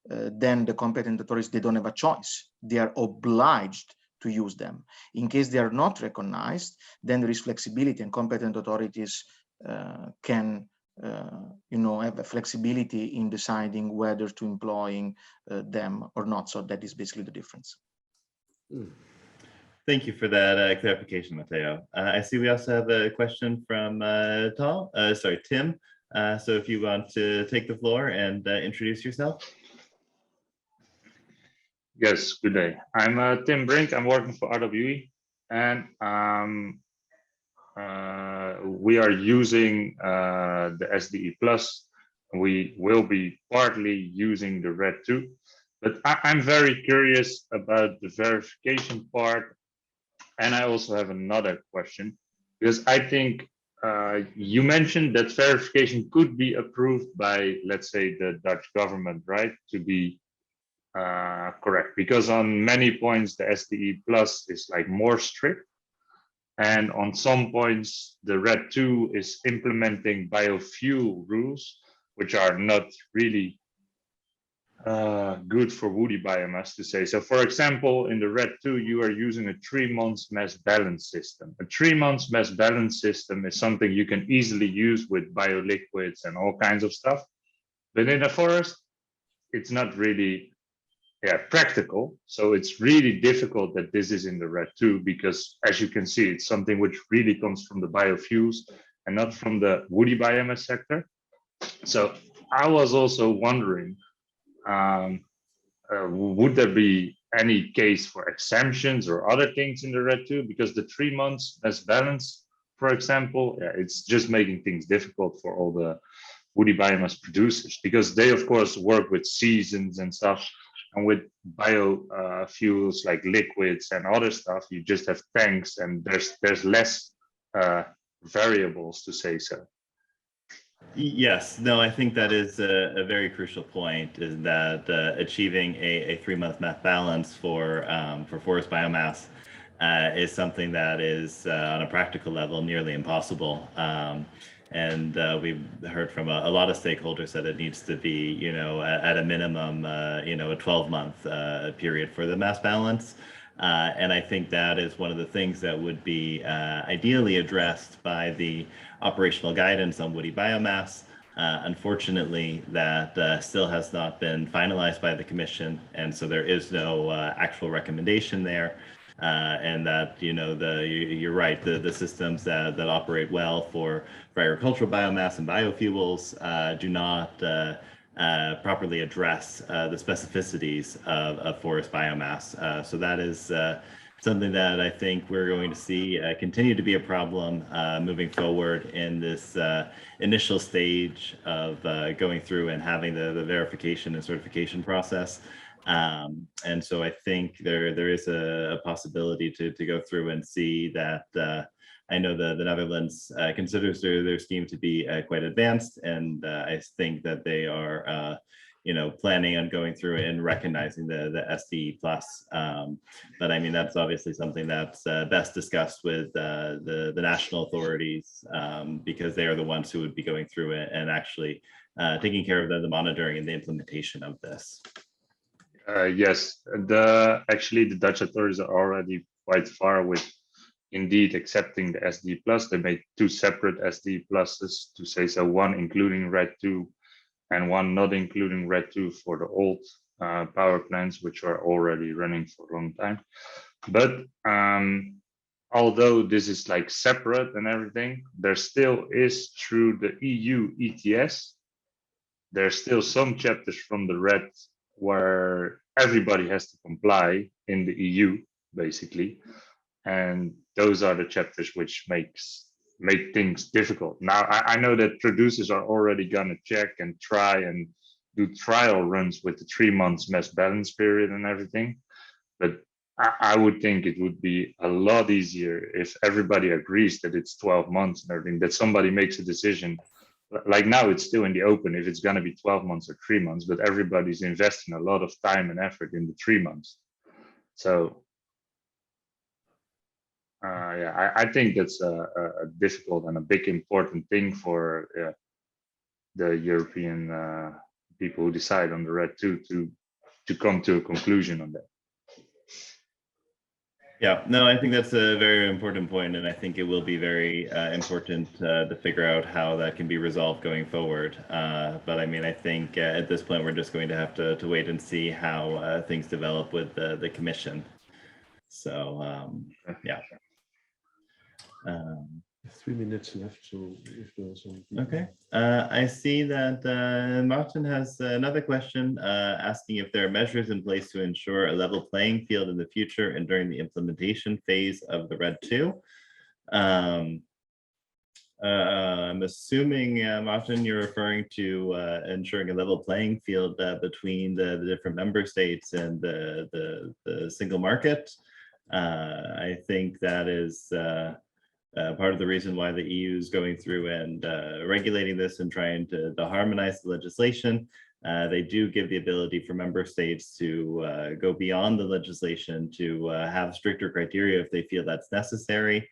then the competent authorities, they don't have a choice. They are obliged to use them. In case they are not recognized, then there is flexibility, and competent authorities can have a flexibility in deciding whether to employing them or not. So that is basically the difference. Thank you for that clarification, Matteo. I see we also have a question from Tim. So if you want to take the floor and introduce yourself. Yes, good day. I'm Tim Brink. I'm working for RWE, and we are using the SDE Plus. We will be partly using the REDII, but I'm very curious about the verification part. And I also have another question, because I think you mentioned that verification could be approved by, let's say, the Dutch government, right? To be correct, because on many points, the SDE Plus is like more strict. And on some points, the REDII is implementing biofuel rules, which are not really good for woody biomass, to say. So for example, in the RED II, you are using a 3 months mass balance system. A 3 months mass balance system is something you can easily use with bioliquids and all kinds of stuff. But in a forest, it's not really practical. So it's really difficult that this is in the RED II, because as you can see, it's something which really comes from the biofuels and not from the woody biomass sector. So I was also wondering, would there be any case for exemptions or other things in the RED II? Because the 3 months mass balance, for example, it's just making things difficult for all the woody biomass producers, because they of course work with seasons and stuff, and with biofuels like liquids and other stuff, you just have tanks and there's less variables, to say so. Yes, no, I think that is a very crucial point, is that achieving a 3 month mass balance for forest biomass is something that is on a practical level nearly impossible. And we've heard from a lot of stakeholders that it needs to be, you know, at a minimum, you know, a 12-month period for the mass balance. And I think that is one of the things that would be ideally addressed by the operational guidance on woody biomass. Unfortunately, that still has not been finalized by the Commission, and so there is no actual recommendation there. And that, you know, you're right, the systems that operate well for agricultural biomass and biofuels do not properly address the specificities of forest biomass. So that is something that I think we're going to see continue to be a problem moving forward in this initial stage of going through and having the verification and certification process. And so I think there is a possibility to go through and see that I know the Netherlands considers their scheme to be quite advanced, and I think that they are you know, planning on going through and recognizing the SDE plus. But I mean, that's obviously something that's best discussed with the national authorities, because they are the ones who would be going through it and actually taking care of the monitoring and the implementation of this. Yes, actually the Dutch authorities are already quite far with indeed accepting the SD plus. They made 2 separate SD pluses, to say so, one including RED II and one not including RED II for the old power plants, which are already running for a long time. But although this is like separate and everything, there still is, through the EU ETS, there's still some chapters from the RED where everybody has to comply in the EU, basically. And those are the chapters which make things difficult. Now, I know that producers are already gonna check and try and do trial runs with the 3 months mass balance period and everything. But I would think it would be a lot easier if everybody agrees that it's 12 months and everything, that somebody makes a decision. Like now, it's still in the open if it's going to be 12 months or 3 months, but everybody's investing a lot of time and effort in the 3 months. So, yeah, I think that's a difficult and a big important thing for the European people who decide on the RED II to come to a conclusion on that. Yeah, no, I think that's a very important point, and I think it will be very important to figure out how that can be resolved going forward. But I mean, I think at this point, we're just going to have to wait and see how things develop with the Commission. So, yeah. 3 minutes left, so if there's some... Okay, I see that Martin has another question asking if there are measures in place to ensure a level playing field in the future and during the implementation phase of the RED II. I'm assuming, Martin, you're referring to ensuring a level playing field between the different member states and the single market. I think that is part of the reason why the EU is going through and regulating this and trying to harmonize the legislation. They do give the ability for member states to go beyond the legislation to have stricter criteria if they feel that's necessary.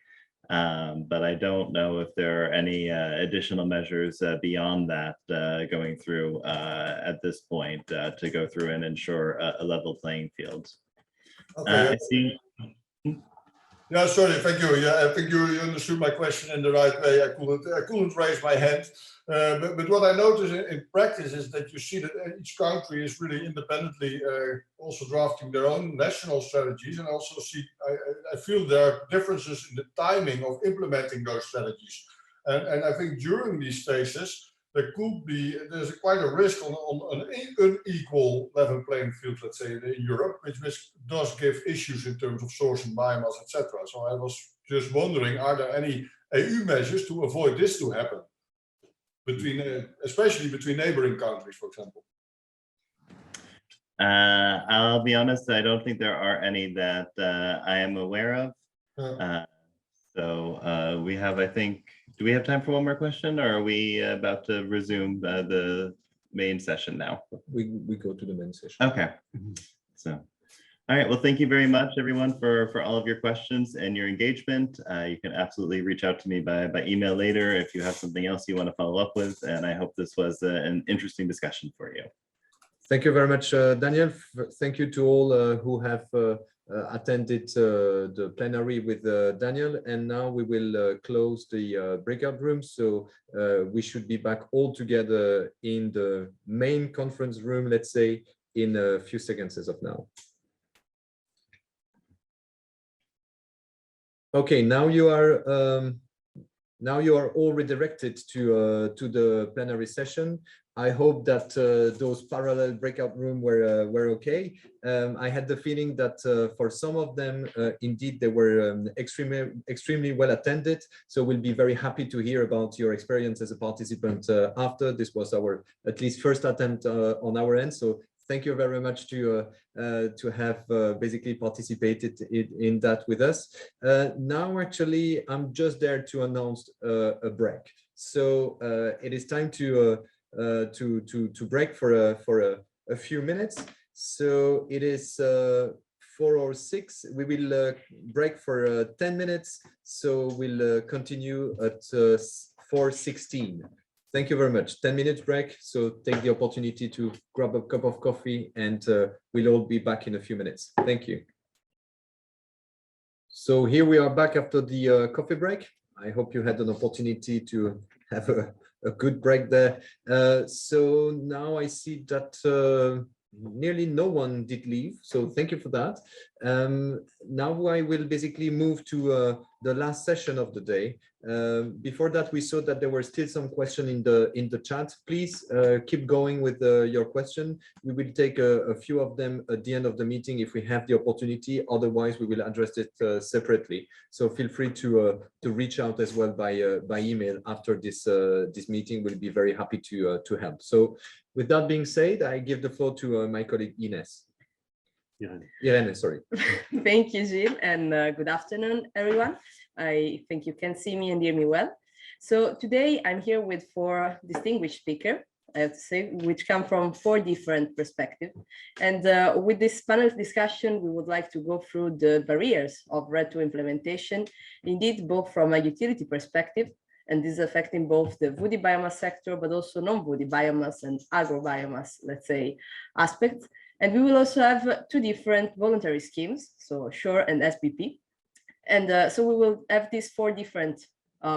But I don't know if there are any additional measures beyond that going through at this point to go through and ensure a level playing field. Okay. I see. Yeah, sorry, thank you. Yeah, I think you understood my question in the right way. I couldn't raise my hand. But what I notice in practice is that you see that each country is really independently also drafting their own national strategies, and also see I feel there are differences in the timing of implementing those strategies. And I think during these phases, there's quite a risk on an unequal level playing field, let's say, in Europe, which does give issues in terms of sourcing biomass, etc. So I was just wondering, are there any EU measures to avoid this to happen, especially between neighboring countries, for example? I'll be honest, I don't think there are any that I am aware of. So we have, I think, do we have time for one more question, or are we about to resume the main session now? We go to the main session. Okay. So, all right. Well, thank you very much, everyone, for all of your questions and your engagement. You can absolutely reach out to me by email later if you have something else you want to follow up with. And I hope this was an interesting discussion for you. Thank you very much, Daniel. Thank you to all who have attended the plenary with Daniel. And now we will close the breakout room. So we should be back all together in the main conference room, let's say, in a few seconds as of now. Okay, now you are all redirected to the plenary session. I hope that those parallel breakout rooms were okay. I had the feeling that for some of them, indeed, they were extremely well attended. So we'll be very happy to hear about your experience as a participant after. This was our at least first attempt on our end. So thank you very much to have basically participated in that with us. Now, actually, I'm just there to announce a break. So it is time to break for a few minutes. So it is 4:06. We will break for 10 minutes. So we'll continue at 4:16. Thank you very much. 10 minutes break. So take the opportunity to grab a cup of coffee, and we'll all be back in a few minutes. Thank you. So here we are back after the coffee break. I hope you had an opportunity to have a good break there. So now I see that nearly no one did leave. So thank you for that. Now I will basically move to the last session of the day. Before that, we saw that there were still some questions in the chat. Please keep going with your question. We will take a few of them at the end of the meeting if we have the opportunity. Otherwise, we will address it separately. So feel free to reach out as well by email after this meeting. We'll be very happy to help. So with that being said, I give the floor to my colleague Ines. Irene, sorry. Thank you, Gilles, and good afternoon, everyone. I think you can see me and hear me well. So today I'm here with 4 distinguished speakers, I have to say, which come from 4 different perspectives. And with this panel discussion, we would like to go through the barriers of RED II implementation, indeed, both from a utility perspective, and this is affecting both the woody biomass sector, but also non-woody biomass and agro-biomass, let's say, aspects. And we will also have 2 different voluntary schemes, so SURE and SBP. And so we will have these 4 different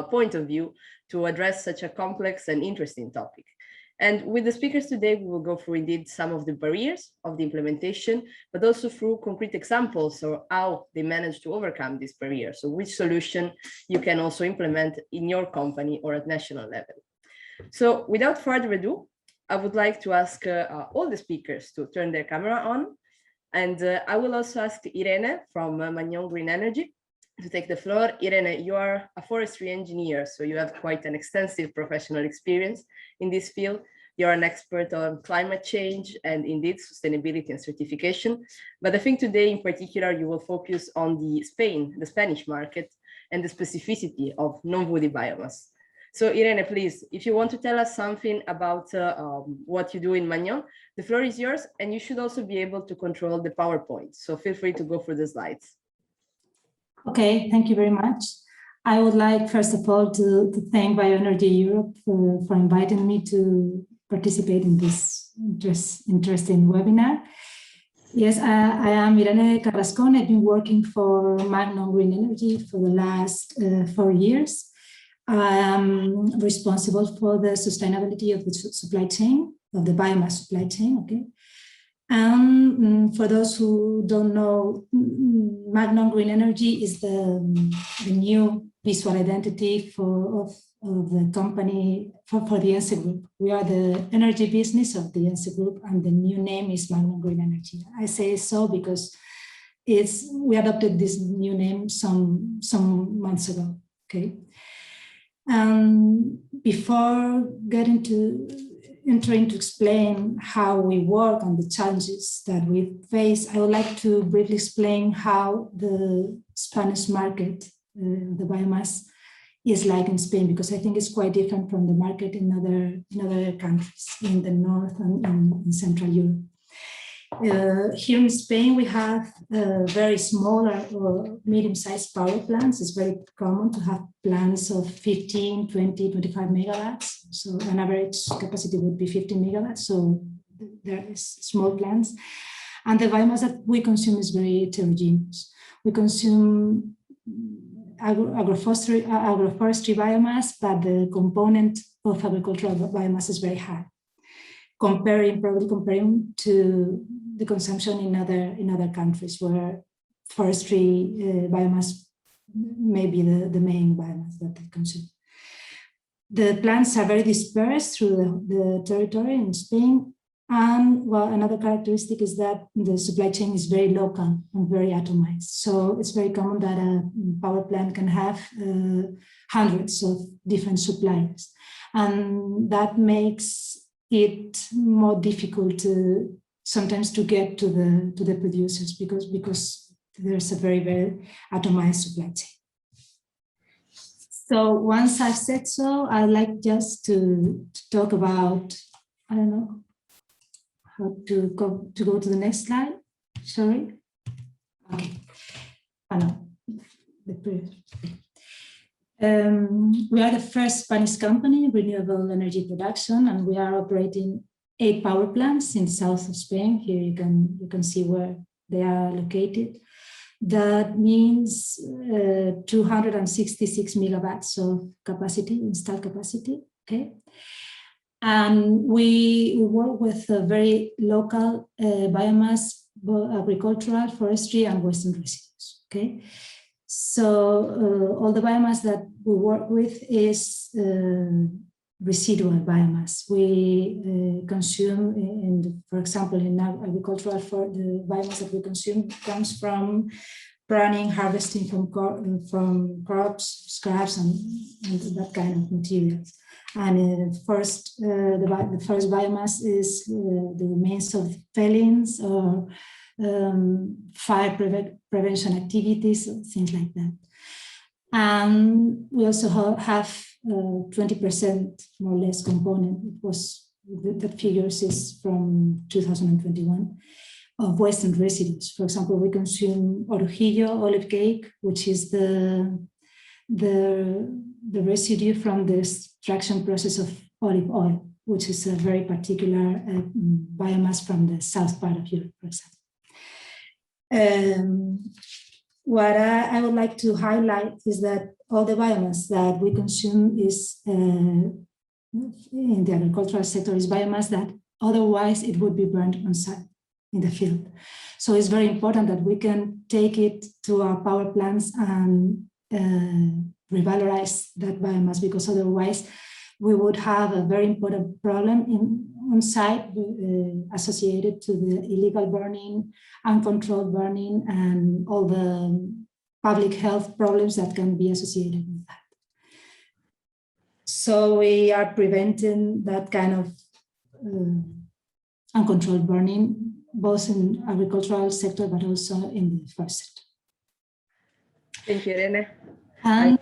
points of view to address such a complex and interesting topic. And with the speakers today, we will go through indeed some of the barriers of the implementation, but also through concrete examples or how they manage to overcome these barriers. So which solution you can also implement in your company or at national level. So without further ado, I would like to ask all the speakers to turn their camera on. And I will also ask Irene from Magnon Green Energy to take the floor. Irene, you are a forestry engineer, so you have quite an extensive professional experience in this field. You're an expert on climate change and indeed sustainability and certification. But I think today in particular, you will focus on the Spanish market and the specificity of non-woody biomass. So Irene, please, if you want to tell us something about what you do in Magnon, the floor is yours, and you should also be able to control the PowerPoint. So feel free to go through the slides. Okay, thank you very much. I would like, first of all, to thank Bioenergy Europe for inviting me to participate in this interesting webinar. Yes, I am Irene Carrascón. I've been working for Magnum Green Energy for the last 4 years. I am responsible for the sustainability of the supply chain, of the biomass supply chain, okay? And for those who don't know, Magnum Green Energy is the new visual identity of the company for the ENSE Group. We are the energy business of the ENSE Group, and the new name is Magnum Green Energy. I say so because we adopted this new name some months ago. Okay. Before entering to explain how we work and the challenges that we face, I would like to briefly explain how the Spanish market, the biomass, is like in Spain, because I think it's quite different from the market in other countries in the north and in Central Europe. Here in Spain, we have very small or medium-sized power plants. It's very common to have plants of 15, 20, 25 megawatts. So an average capacity would be 15 megawatts. So there is small plants. And the biomass that we consume is very heterogeneous. We consume agroforestry biomass, but the component of agricultural biomass is very high, probably comparing to the consumption in other countries where forestry biomass may be the main biomass that they consume. The plants are very dispersed through the territory in Spain. And well, another characteristic is that the supply chain is very local and very atomized. So it's very common that a power plant can have hundreds of different suppliers. And that makes it more difficult sometimes to get to the producers because there's a very, very atomized supply chain. So once I've said so, I'd like just to talk about, I don't know, how to go to the next slide. Sorry. Okay. I know. We are the first Spanish company, renewable energy production, and we are operating 8 power plants in the south of Spain. Here you can see where they are located. That means 266 megawatts of capacity, installed capacity. Okay. And we work with a very local biomass, agricultural, forestry, and waste and residues. Okay, so all the biomass that we work with is residual biomass. We consume, for example, in agricultural, the biomass that we consume comes from pruning, harvesting from crops, scraps, and that kind of materials. And the first biomass is the remains of fellings or fire prevention activities, things like that. And we also have 20% more or less component. That figures is from 2021 of waste and residues. For example, we consume orujillo, olive cake, which is the residue from the extraction process of olive oil, which is a very particular biomass from the south part of Europe, for example. What I would like to highlight is that all the biomass that we consume is in the agricultural sector is biomass that otherwise it would be burned on site in the field. So it's very important that we can take it to our power plants and revalorize that biomass, because otherwise we would have a very important problem on site associated to the illegal burning, uncontrolled burning, and all the public health problems that can be associated with that. So we are preventing that kind of uncontrolled burning, both in agricultural sector, but also in the forest sector. Thank you, Irene. And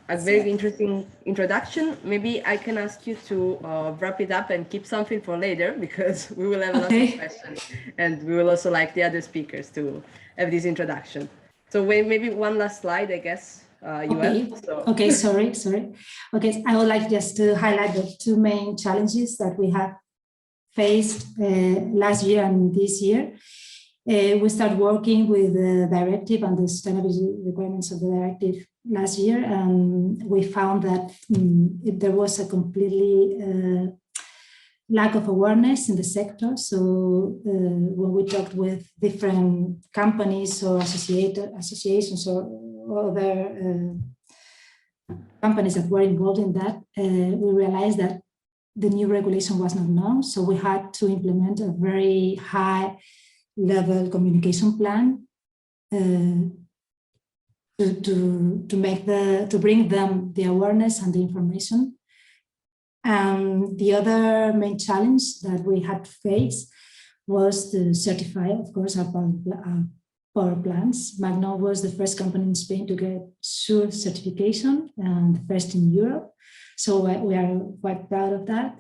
a very interesting introduction. Maybe I can ask you to wrap it up and keep something for later, because we will have a lot of questions, and we will also like the other speakers to have this introduction. So maybe one last slide, I guess, you have. So. Okay, sorry. Okay, I would like just to highlight the two main challenges that we have faced last year and this year. We started working with the directive and the sustainability requirements of the directive last year, and we found that there was a completely lack of awareness in the sector. So when we talked with different companies or associations or other companies that were involved in that, we realized that the new regulation was not known. So we had to implement a very high level communication plan to bring them the awareness and the information. And the other main challenge that we had to face was to certify, of course, our power plants. Magno was the first company in Spain to get SURE certification and the first in Europe. So we are quite proud of that.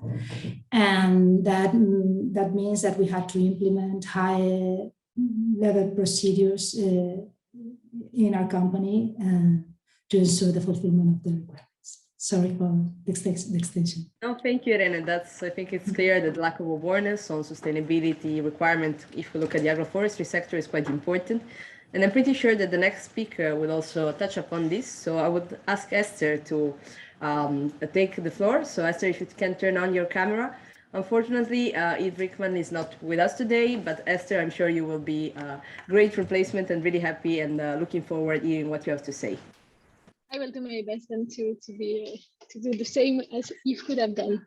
And that means that we had to implement high level procedures in our company to ensure the fulfillment of the requirements. Sorry for the extension. No, thank you, Irene. I think it's clear that lack of awareness on sustainability requirement, if we look at the agroforestry sector, is quite important. And I'm pretty sure that the next speaker will also touch upon this. So I would ask Esther to take the floor. So Esther, if you can turn on your camera. Unfortunately, Yves Rickman is not with us today, but Esther, I'm sure you will be a great replacement and really happy and looking forward to hearing what you have to say. I will do my best then to do the same as Yves could have done.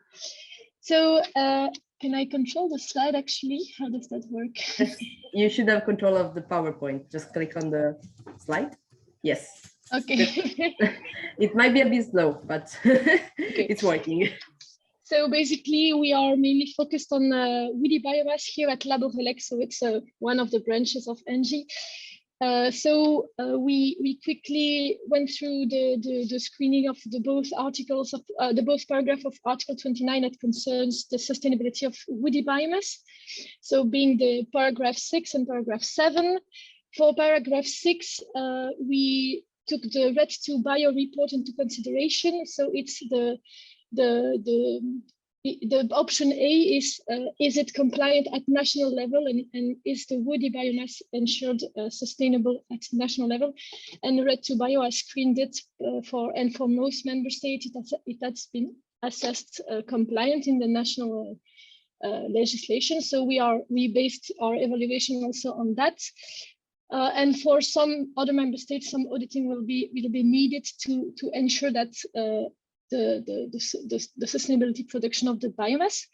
So can I control the slide actually? How does that work? You should have control of the PowerPoint. Just click on the slide. Yes. Okay. It might be a bit slow, but it's working. So basically, we are mainly focused on woody biomass here at Laborelec. So it's one of the branches of ENGIE. So we quickly went through the screening of the both articles of the both paragraph of Article 29 that concerns the sustainability of woody biomass. So being the paragraph 6 and paragraph 7. For paragraph 6, we took the REDII bio report into consideration. So it's the option A is it compliant at national level, and is the woody biomass ensured sustainable at national level? And REDII bio has screened it for most member states. It has been assessed compliant in the national legislation. So we based our evaluation also on that. And for some other member states, some auditing will be needed to ensure that the sustainability production of the biomass.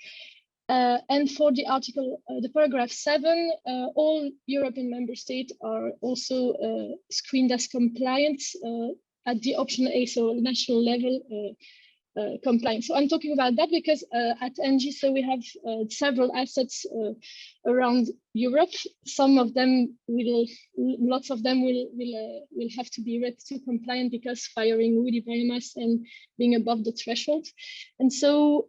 And for the article, the paragraph 7, all European member states are also screened as compliant at the option A, so national level compliance. So I'm talking about that because at ENGIE, so we have several assets around Europe. Some of them lots of them will have to be REDII compliant because firing woody biomass and being above the threshold. And so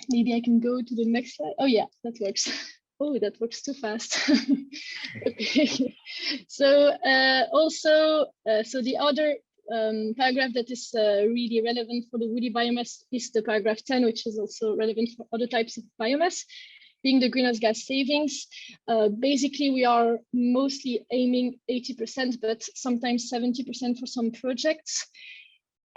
maybe I can go to the next slide. Oh yeah, that works. Oh, that works too fast. Okay. So so the other paragraph that is really relevant for the woody biomass is the paragraph 10, which is also relevant for other types of biomass, being the greenhouse gas savings. Basically, we are mostly aiming 80%, but sometimes 70% for some projects.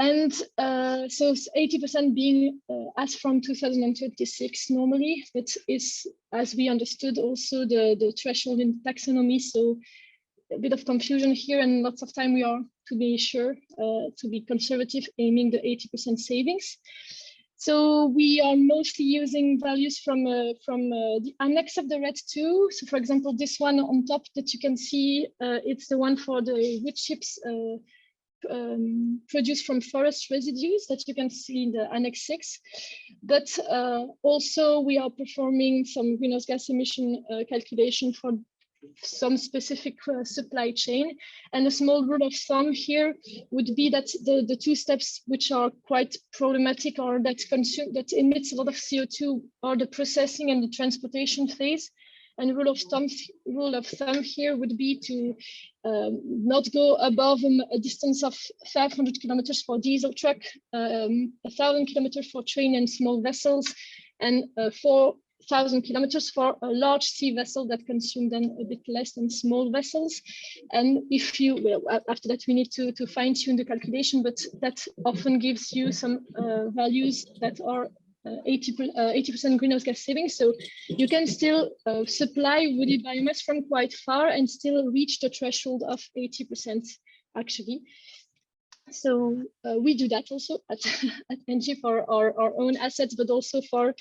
And so 80% being as from 2026 normally, but is, as we understood, also the threshold in taxonomy. So a bit of confusion here, and lots of time we are, to be sure, to be conservative, aiming the 80% savings. So we are mostly using values from the annex of the REDII 2. So for example, this one on top that you can see, it's the one for the wood chips produced from forest residues that you can see in the Annex 6. But also we are performing some greenhouse gas emission calculation for some specific supply chain. And a small rule of thumb here would be that the two steps which are quite problematic or that emits a lot of CO2 are the processing and the transportation phase. And rule of thumb here would be to not go above a distance of 500 kilometers for diesel truck, 1,000 kilometers for train and small vessels, and 4,000 kilometers for a large sea vessel that consume then a bit less than small vessels. And if you, well, after that we need to fine tune the calculation, but that often gives you some values that are 80% greenhouse gas savings. So you can still supply woody biomass from quite far and still reach the threshold of 80% actually. So we do that also at ENGIE for our own assets, but also for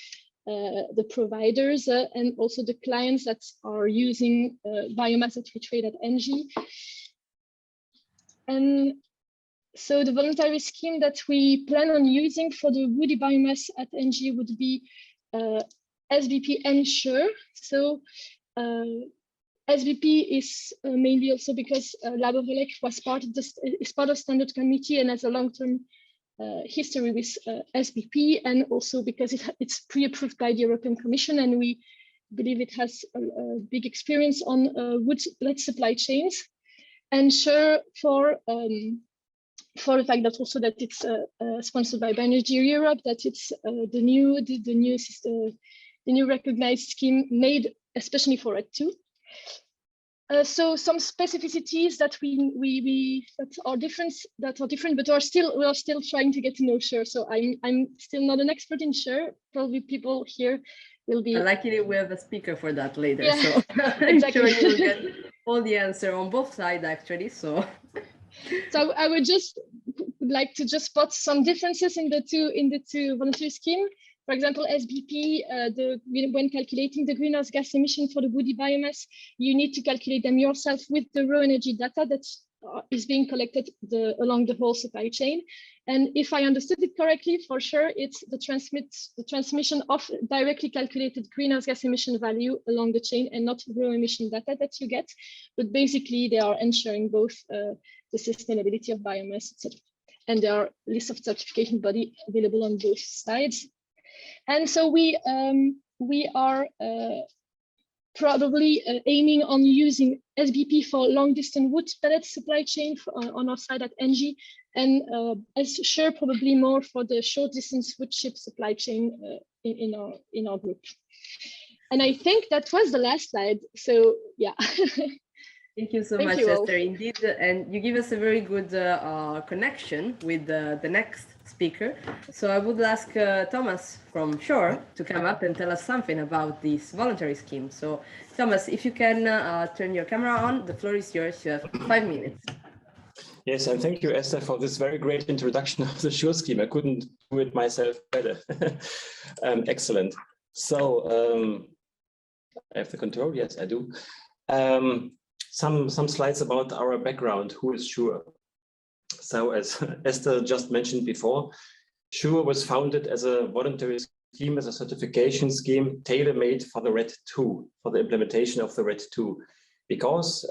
the providers and also the clients that are using biomass that we trade at ENGIE. And so the voluntary scheme that we plan on using for the woody biomass at ENGIE would be SBP Ensure. So SBP is mainly also because Laborelec was is part of standard committee and has a long-term history with SBP, and also because it's pre-approved by the European Commission, and we believe it has a big experience on wood-led supply chains. Ensure for the fact that also that it's sponsored by Bioenergy Europe, that it's the new recognized scheme made especially for REDII. So some specificities that that are different, but we are still trying to get to know SURE. So I'm still not an expert in SURE. Probably people here will be. Luckily, we have a speaker for that later. Yeah, so exactly. I'm sure you'll get all the answer on both sides actually. So I would just like to just spot some differences in the two voluntary scheme. For example, SBP, when calculating the greenhouse gas emission for the woody biomass, you need to calculate them yourself with the raw energy data that is being collected along the whole supply chain. And if I understood it correctly, for sure, it's the transmission of directly calculated greenhouse gas emission value along the chain and not raw emission data that you get. But basically, they are ensuring both the sustainability of biomass, etc. And there are lists of certification body available on both sides. And so we are probably aiming on using SBP for long distance wood pellet supply chain on our side at ENGIE, and as SURE probably more for the short distance wood chip supply chain in our group. And I think that was the last slide. So yeah. Thank you so much, Esther. Indeed, and you give us a very good connection with the next speaker. So I would ask Thomas from SURE to come up and tell us something about this voluntary scheme. So Thomas, if you can turn your camera on, the floor is yours. You have 5 minutes. Yes, and thank you, Esther, for this very great introduction of the SURE scheme. I couldn't do it myself better. Excellent. So I have the control. Yes, I do. Some slides about our background. Who is SURE? So as Esther just mentioned before, SURE was founded as a voluntary scheme, as a certification scheme tailor-made for the RED II, for the implementation of the RED II, because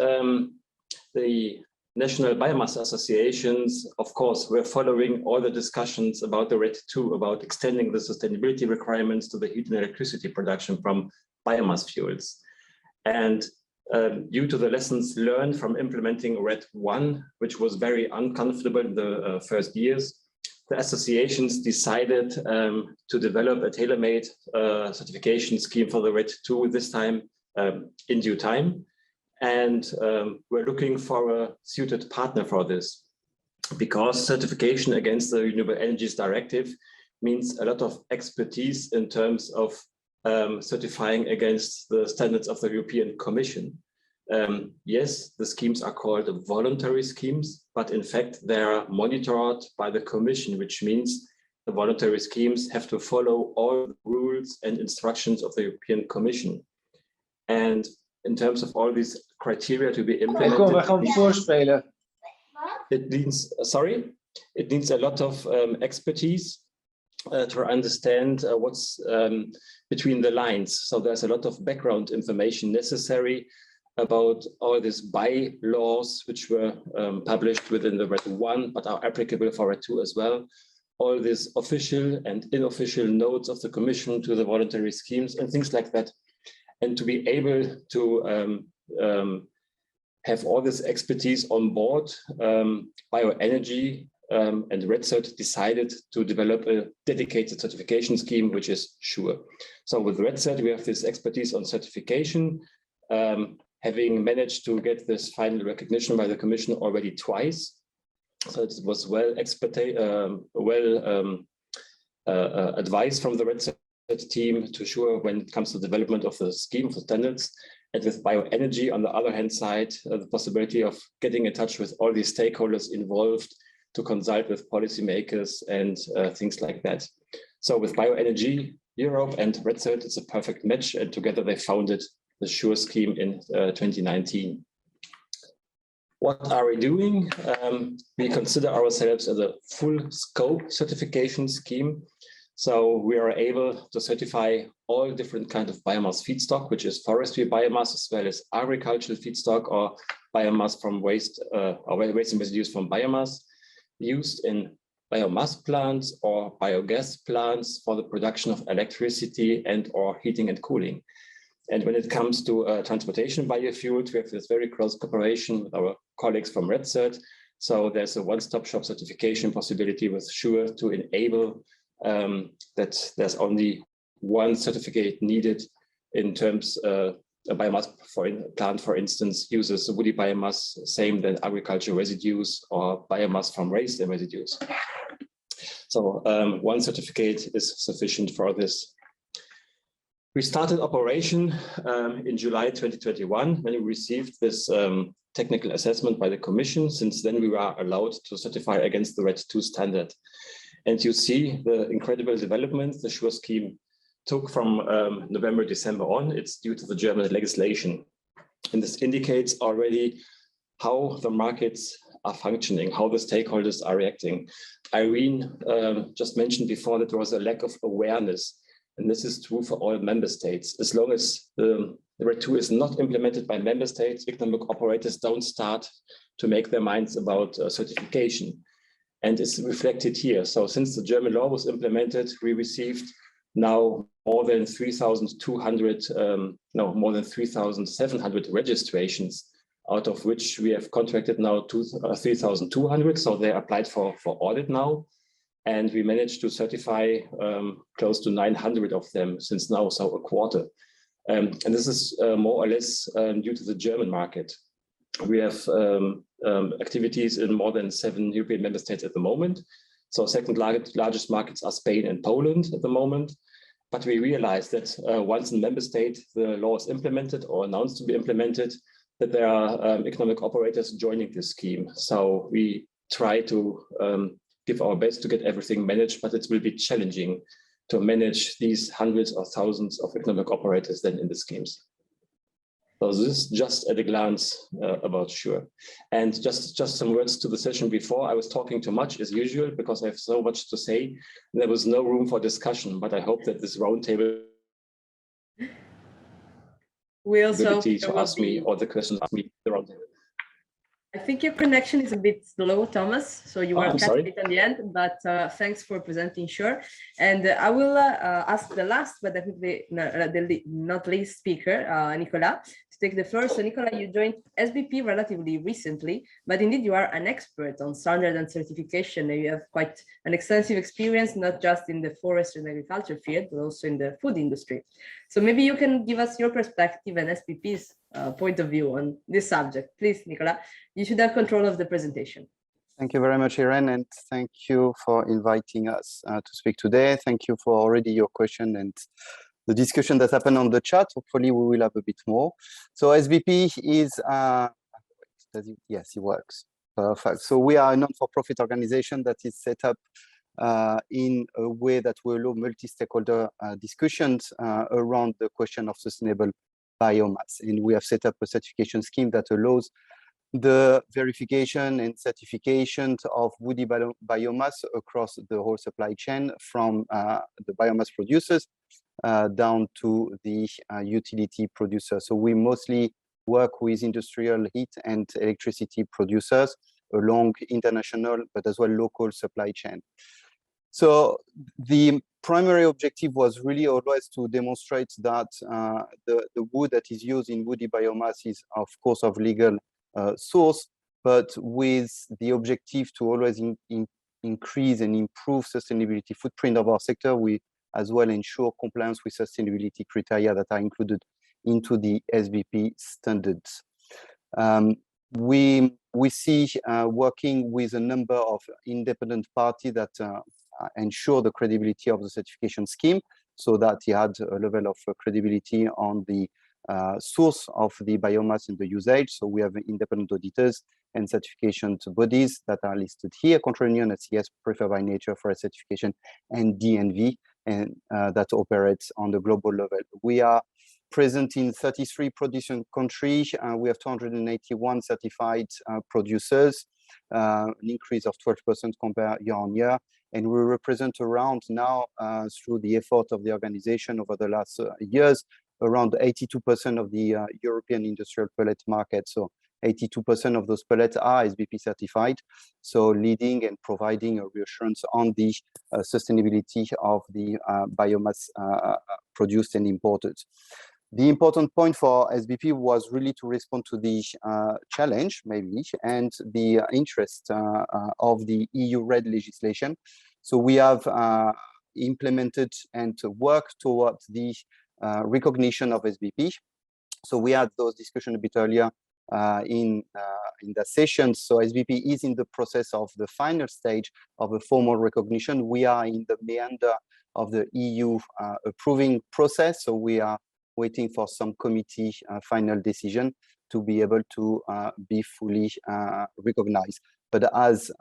the national biomass associations, of course, were following all the discussions about the RED II, about extending the sustainability requirements to the heat and electricity production from biomass fuels. And due to the lessons learned from implementing RED I, which was very uncomfortable in the first years, the associations decided to develop a tailor-made certification scheme for the RED II this time in due time. And we're looking for a suited partner for this, because certification against the Renewable Energy Directive means a lot of expertise in terms of certifying against the standards of the European Commission. Yes, the schemes are called voluntary schemes, but in fact they are monitored by the Commission, which means the voluntary schemes have to follow all the rules and instructions of the European Commission. And in terms of all these criteria to be implemented, it needs a lot of expertise to understand what's between the lines. So there's a lot of background information necessary about all these bylaws, which were published within the RED I, but are applicable for RED II as well. All these official and unofficial notes of the Commission to the voluntary schemes and things like that. And to be able to have all this expertise on board, Bioenergy and REDCERT decided to develop a dedicated certification scheme, which is SURE. So with REDCERT, we have this expertise on certification, having managed to get this final recognition by the Commission already twice. So it was advised from the REDCERT team to SURE when it comes to development of the scheme for standards. And with Bioenergy, on the other hand side, the possibility of getting in touch with all these stakeholders involved to consult with policymakers and things like that. So with Bioenergy Europe and REDCERT, it's a perfect match, and together they founded the SURE scheme in 2019. What are we doing? We consider ourselves as a full scope certification scheme. So we are able to certify all different kinds of biomass feedstock, which is forestry biomass, as well as agricultural feedstock or biomass from waste or waste and residues from biomass used in biomass plants or biogas plants for the production of electricity and or heating and cooling. And when it comes to transportation biofuels, we have this very close cooperation with our colleagues from REDCERT. So there's a one-stop shop certification possibility with SURE to enable that there's only one certificate needed in terms a biomass plant, for instance, uses woody biomass, same than agricultural residues or biomass from waste and residues. So one certificate is sufficient for this. We started operation in July 2021 when we received this technical assessment by the Commission. Since then, we were allowed to certify against the RED II standard. And you see the incredible development the SURE scheme took from November, December on. It's due to the German legislation. And this indicates already how the markets are functioning, how the stakeholders are reacting. Irene just mentioned before that there was a lack of awareness. And this is true for all member states. As long as the RED II is not implemented by member states, economic operators don't start to make their minds about certification. And it's reflected here. So since the German law was implemented, we received now more than 3,200, more than 3,700 registrations, out of which we have contracted now 3,200. So they applied for audit now. And we managed to certify close to 900 of them since now, so a quarter. And this is more or less due to the German market. We have activities in more than 7 European member states at the moment. So second largest markets are Spain and Poland at the moment. But we realized that once in member state, the law is implemented or announced to be implemented, that there are economic operators joining this scheme. So we try to give our best to get everything managed, but it will be challenging to manage these hundreds or thousands of economic operators then in the schemes. So this is just at a glance about SURE. And just some words to the session before. I was talking too much as usual because I have so much to say. There was no room for discussion, but I hope that this roundtable will to ask me or the questions ask me the roundtable. I think your connection is a bit slow, Thomas, so you were cut a bit at the end, but thanks for presenting SURE. And I will ask the last, but definitely not least speaker, Nicolas, to take the floor. So Nicolas, you joined SBP relatively recently, but indeed you are an expert on standard and certification. And you have quite an extensive experience, not just in the forest and agriculture field, but also in the food industry. So maybe you can give us your perspective and SBP's point of view on this subject. Please, Nicolas, you should have control of the presentation. Thank you very much, Irene, and thank you for inviting us to speak today. Thank you for already your question and the discussion that happened on the chat. Hopefully we will have a bit more. So SBP is, yes, it works. Perfect. So we are a non-for-profit organization that is set up in a way that will allow multi-stakeholder discussions around the question of sustainable biomass. And we have set up a certification scheme that allows the verification and certification of woody biomass across the whole supply chain, from the biomass producers down to the utility producers. So we mostly work with industrial heat and electricity producers along international, but as well local supply chain. So the primary objective was really always to demonstrate that the wood that is used in woody biomass is, of course, of legal source, but with the objective to always increase and improve sustainability footprint of our sector. We as well ensure compliance with sustainability criteria that are included into the SBP standards. We see working with a number of independent parties that ensure the credibility of the certification scheme, so that he had a level of credibility on the source of the biomass and the usage. So we have independent auditors and certification bodies that are listed here: Control Union, SCS, Preferred by Nature, Forest Certification, and DNV, and that operates on the global level. We are present in 33 producing countries. We have 281 certified producers, an increase of 12% compared year on year. And we represent around now, through the effort of the organization over the last years, around 82% of the European industrial pellet market. So 82% of those pellets are SBP certified, so leading and providing a reassurance on the sustainability of the biomass produced and imported. The important point for SBP was really to respond to the challenge, maybe, and the interest of the EU REDII legislation. So we have implemented and worked towards the recognition of SBP. So we had those discussions a bit earlier in the session. So SBP is in the process of the final stage of a formal recognition. We are in the meander of the EU approving process. So we are waiting for some committee final decision to be able to be fully recognized. But as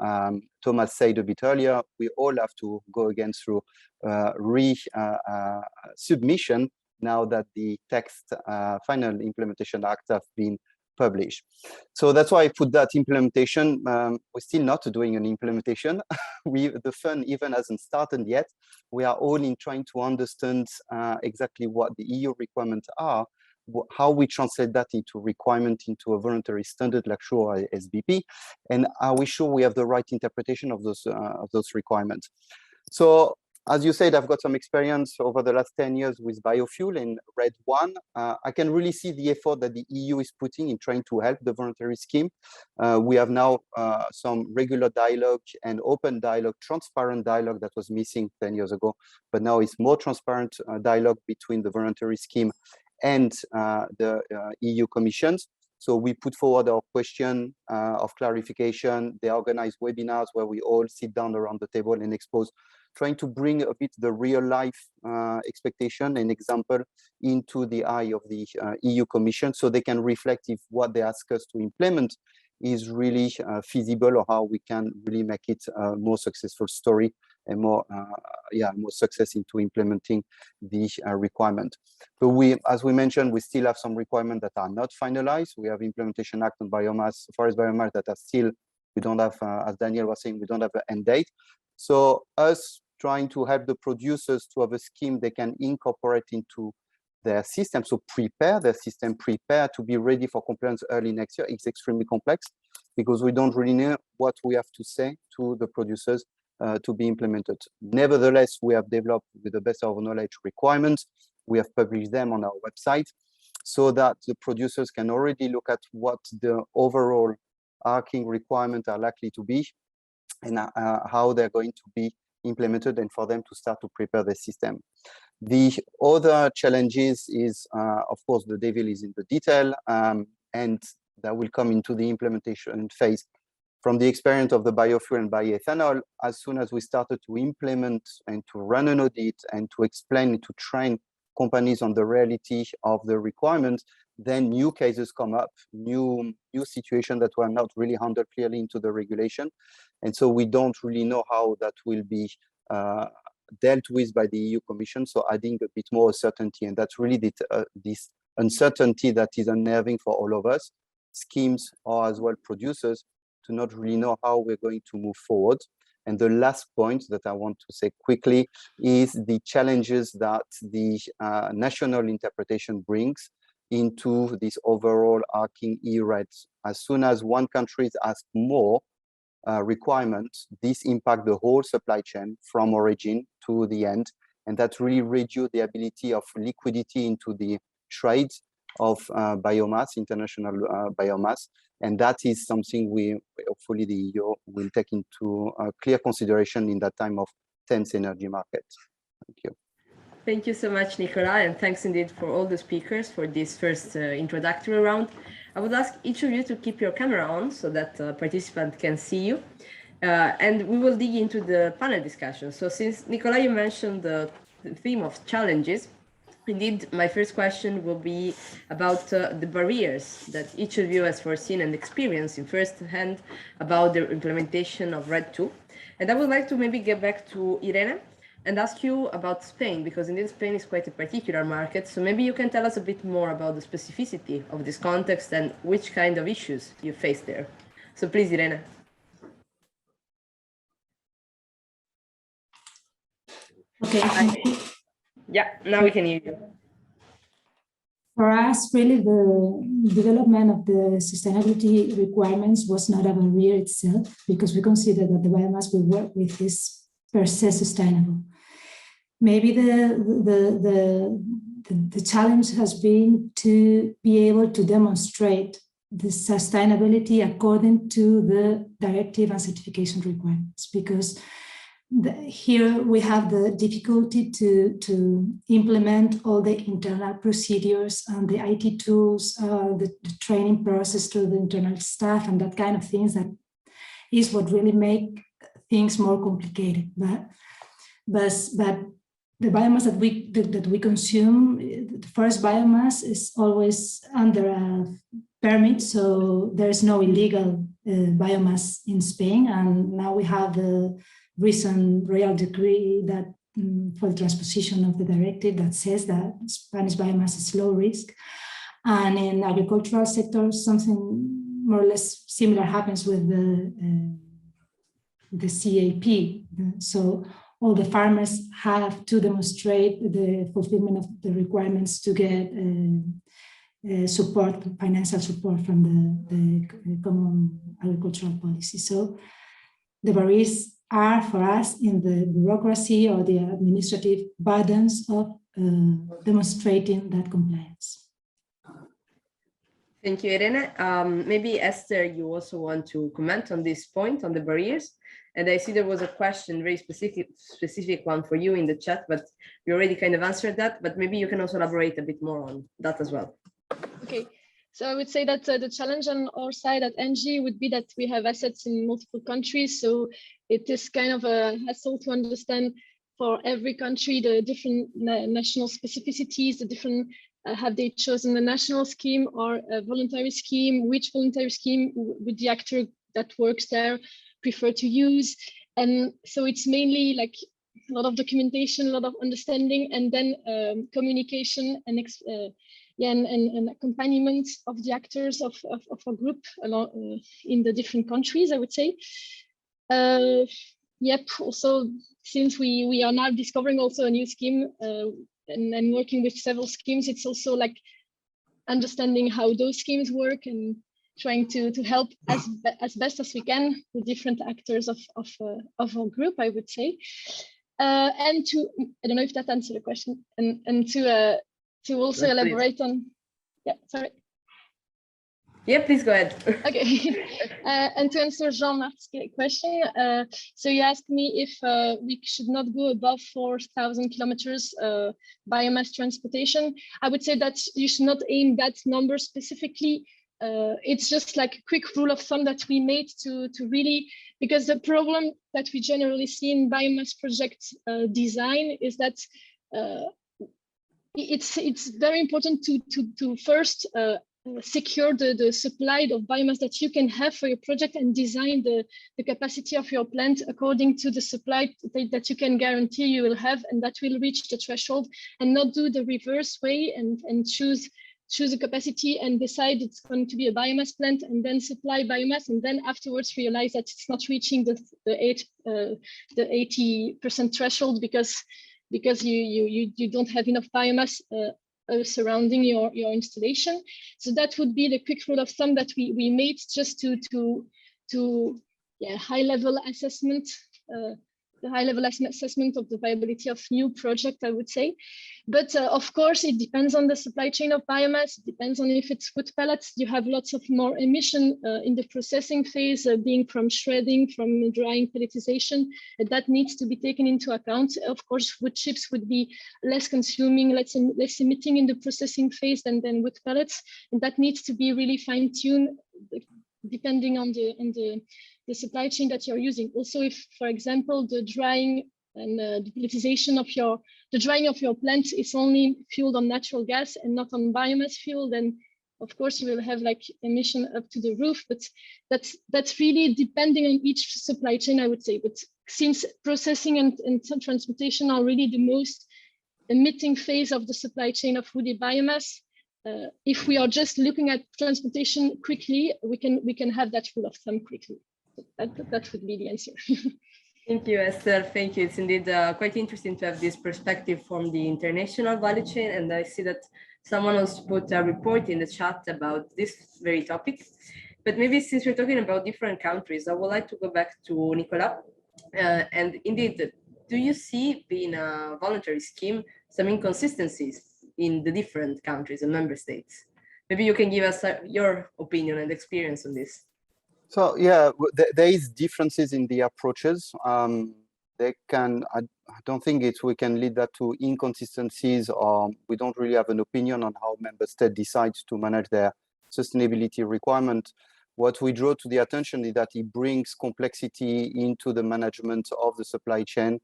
Thomas said a bit earlier, we all have to go again through submission now that the text final implementation act have been published. So that's why I put that implementation. We're still not doing an implementation. The fund even hasn't started yet. We are all in trying to understand exactly what the EU requirements are, how we translate that into requirement into a voluntary standard like SURE SBP, and are we sure we have the right interpretation of those requirements. So as you said, I've got some experience over the last 10 years with biofuel and RED I. I can really see the effort that the EU is putting in trying to help the voluntary scheme. We have now some regular dialogue and open dialogue, transparent dialogue that was missing 10 years ago, but now it's more transparent dialogue between the voluntary scheme and the EU Commission. So we put forward our question of clarification. They organize webinars where we all sit down around the table and expose, trying to bring a bit the real life expectation and example into the eye of the EU Commission, so they can reflect if what they ask us to implement is really feasible, or how we can really make it a more successful story and more success into implementing the requirement. But as we mentioned, we still have some requirements that are not finalized. We have Implementation Act on biomass, forest biomass, that are still, we don't have, as Daniel was saying, we don't have an end date. So us trying to help the producers to have a scheme they can incorporate into their system, so prepare their system, prepare to be ready for compliance early next year, is extremely complex, because we don't really know what we have to say to the producers to be implemented. Nevertheless, we have developed, with the best of our knowledge, requirements. We have published them on our website, so that the producers can already look at what the overall arcing requirements are likely to be, and how they're going to be implemented, and for them to start to prepare the system. The other challenges is, of course, the devil is in the detail, and that will come into the implementation phase. From the experience of the biofuel and bioethanol, as soon as we started to implement and to run an audit and to explain, to train companies on the reality of the requirements, then new cases come up, new situations that were not really handled clearly into the regulation. And so we don't really know how that will be dealt with by the EU Commission, so adding a bit more certainty. And that's really this uncertainty that is unnerving for all of us, schemes or as well producers, to not really know how we're going to move forward. And the last point that I want to say quickly is the challenges that the national interpretation brings into this overall arcing EU rights. As soon as one country asks more, requirements, this impact the whole supply chain from origin to the end, and that really reduce the ability of liquidity into the trade of biomass, international biomass, and that is something we hopefully the EU will take into clear consideration in that time of tense energy market. Thank you. Thank you so much, Nicola, and thanks indeed for all the speakers for this first introductory round. I would ask each of you to keep your camera on so that participants can see you. And we will dig into the panel discussion. So since Nicola, you mentioned the theme of challenges, indeed, my first question will be about the barriers that each of you has foreseen and experienced in first hand about the implementation of RED II. And I would like to maybe get back to Irene and ask you about Spain, because indeed Spain is quite a particular market. So maybe you can tell us a bit more about the specificity of this context and which kind of issues you face there. So please, Irene. Okay. Yeah, now we can hear you. For us, really, the development of the sustainability requirements was not a barrier itself, because we consider that the biomass we work with is per se sustainable. Maybe the challenge has been to be able to demonstrate the sustainability according to the directive and certification requirements, because here we have the difficulty to implement all the internal procedures and the IT tools, the training process to the internal staff and that kind of things. That is what really make things more complicated. But the biomass that we consume, the first biomass is always under a permit, so there's no illegal biomass in Spain. And now we have the recent royal decree that for the transposition of the directive that says that Spanish biomass is low risk. And in agricultural sector, something more or less similar happens with the CAP. So all the farmers have to demonstrate the fulfillment of the requirements to get support, financial support from the common agricultural policy. So the barriers are for us in the bureaucracy or the administrative burdens of demonstrating that compliance. Thank you, Irene. Maybe Esther, you also want to comment on this point, on the barriers. And I see there was a question, very specific one for you in the chat, but you already kind of answered that, but maybe you can also elaborate a bit more on that as well. Okay, so I would say that the challenge on our side at ENGIE would be that we have assets in multiple countries. So it is kind of a hassle to understand for every country the different national specificities, the different, have they chosen a national scheme or a voluntary scheme, which voluntary scheme would the actor that works there prefer to use. And so it's mainly like a lot of documentation, a lot of understanding, and then communication and and accompaniment of the actors of a group in the different countries, I would say. Yep, also since we are now discovering also a new scheme and working with several schemes, it's also like understanding how those schemes work and trying to help as best as we can the different actors of our group, I would say. And to, I don't know if that answered the question, and to also elaborate on, yeah, sorry. Yeah, please go ahead. Okay, and to answer Jean-Marc's question, so you asked me if we should not go above 4,000 kilometers biomass transportation. I would say that you should not aim that number specifically. It's just like a quick rule of thumb that we made to really, because the problem that we generally see in biomass project design is that it's very important to first secure the supply of biomass that you can have for your project and design the capacity of your plant according to the supply that you can guarantee you will have, and that will reach the threshold, and not do the reverse way and choose a capacity and decide it's going to be a biomass plant and then supply biomass, and then afterwards realize that it's not reaching the 80% threshold because you don't have enough biomass surrounding your installation. So that would be the quick rule of thumb that we made, just to high-level assessment, the high-level assessment of the viability of new project, I would say. But of course, it depends on the supply chain of biomass. It depends on if it's wood pellets. You have lots of more emission in the processing phase, being from shredding, from drying, pelletization. That needs to be taken into account. Of course, wood chips would be less consuming, less emitting in the processing phase than wood pellets. And that needs to be really fine-tuned depending on the supply chain that you're using. Also, if, for example, the drying and the pelletization of the drying of your plant is only fueled on natural gas and not on biomass fuel, then of course you will have like emission up to the roof. But that's really depending on each supply chain, I would say. But since processing and transportation are really the most emitting phase of the supply chain of woody biomass, if we are just looking at transportation quickly, we can have that rule of thumb quickly. That would be the answer. Thank you, Esther. Thank you. It's indeed quite interesting to have this perspective from the international value chain. And I see that someone else put a report in the chat about this very topic. But maybe since we're talking about different countries, I would like to go back to Nicolas. And indeed, do you see, being a voluntary scheme, some inconsistencies in the different countries and member states? Maybe you can give us your opinion and experience on this. So yeah, there is differences in the approaches. They can, I don't think we can lead that to inconsistencies, or we don't really have an opinion on how member state decides to manage their sustainability requirement. What we draw to the attention is that it brings complexity into the management of the supply chain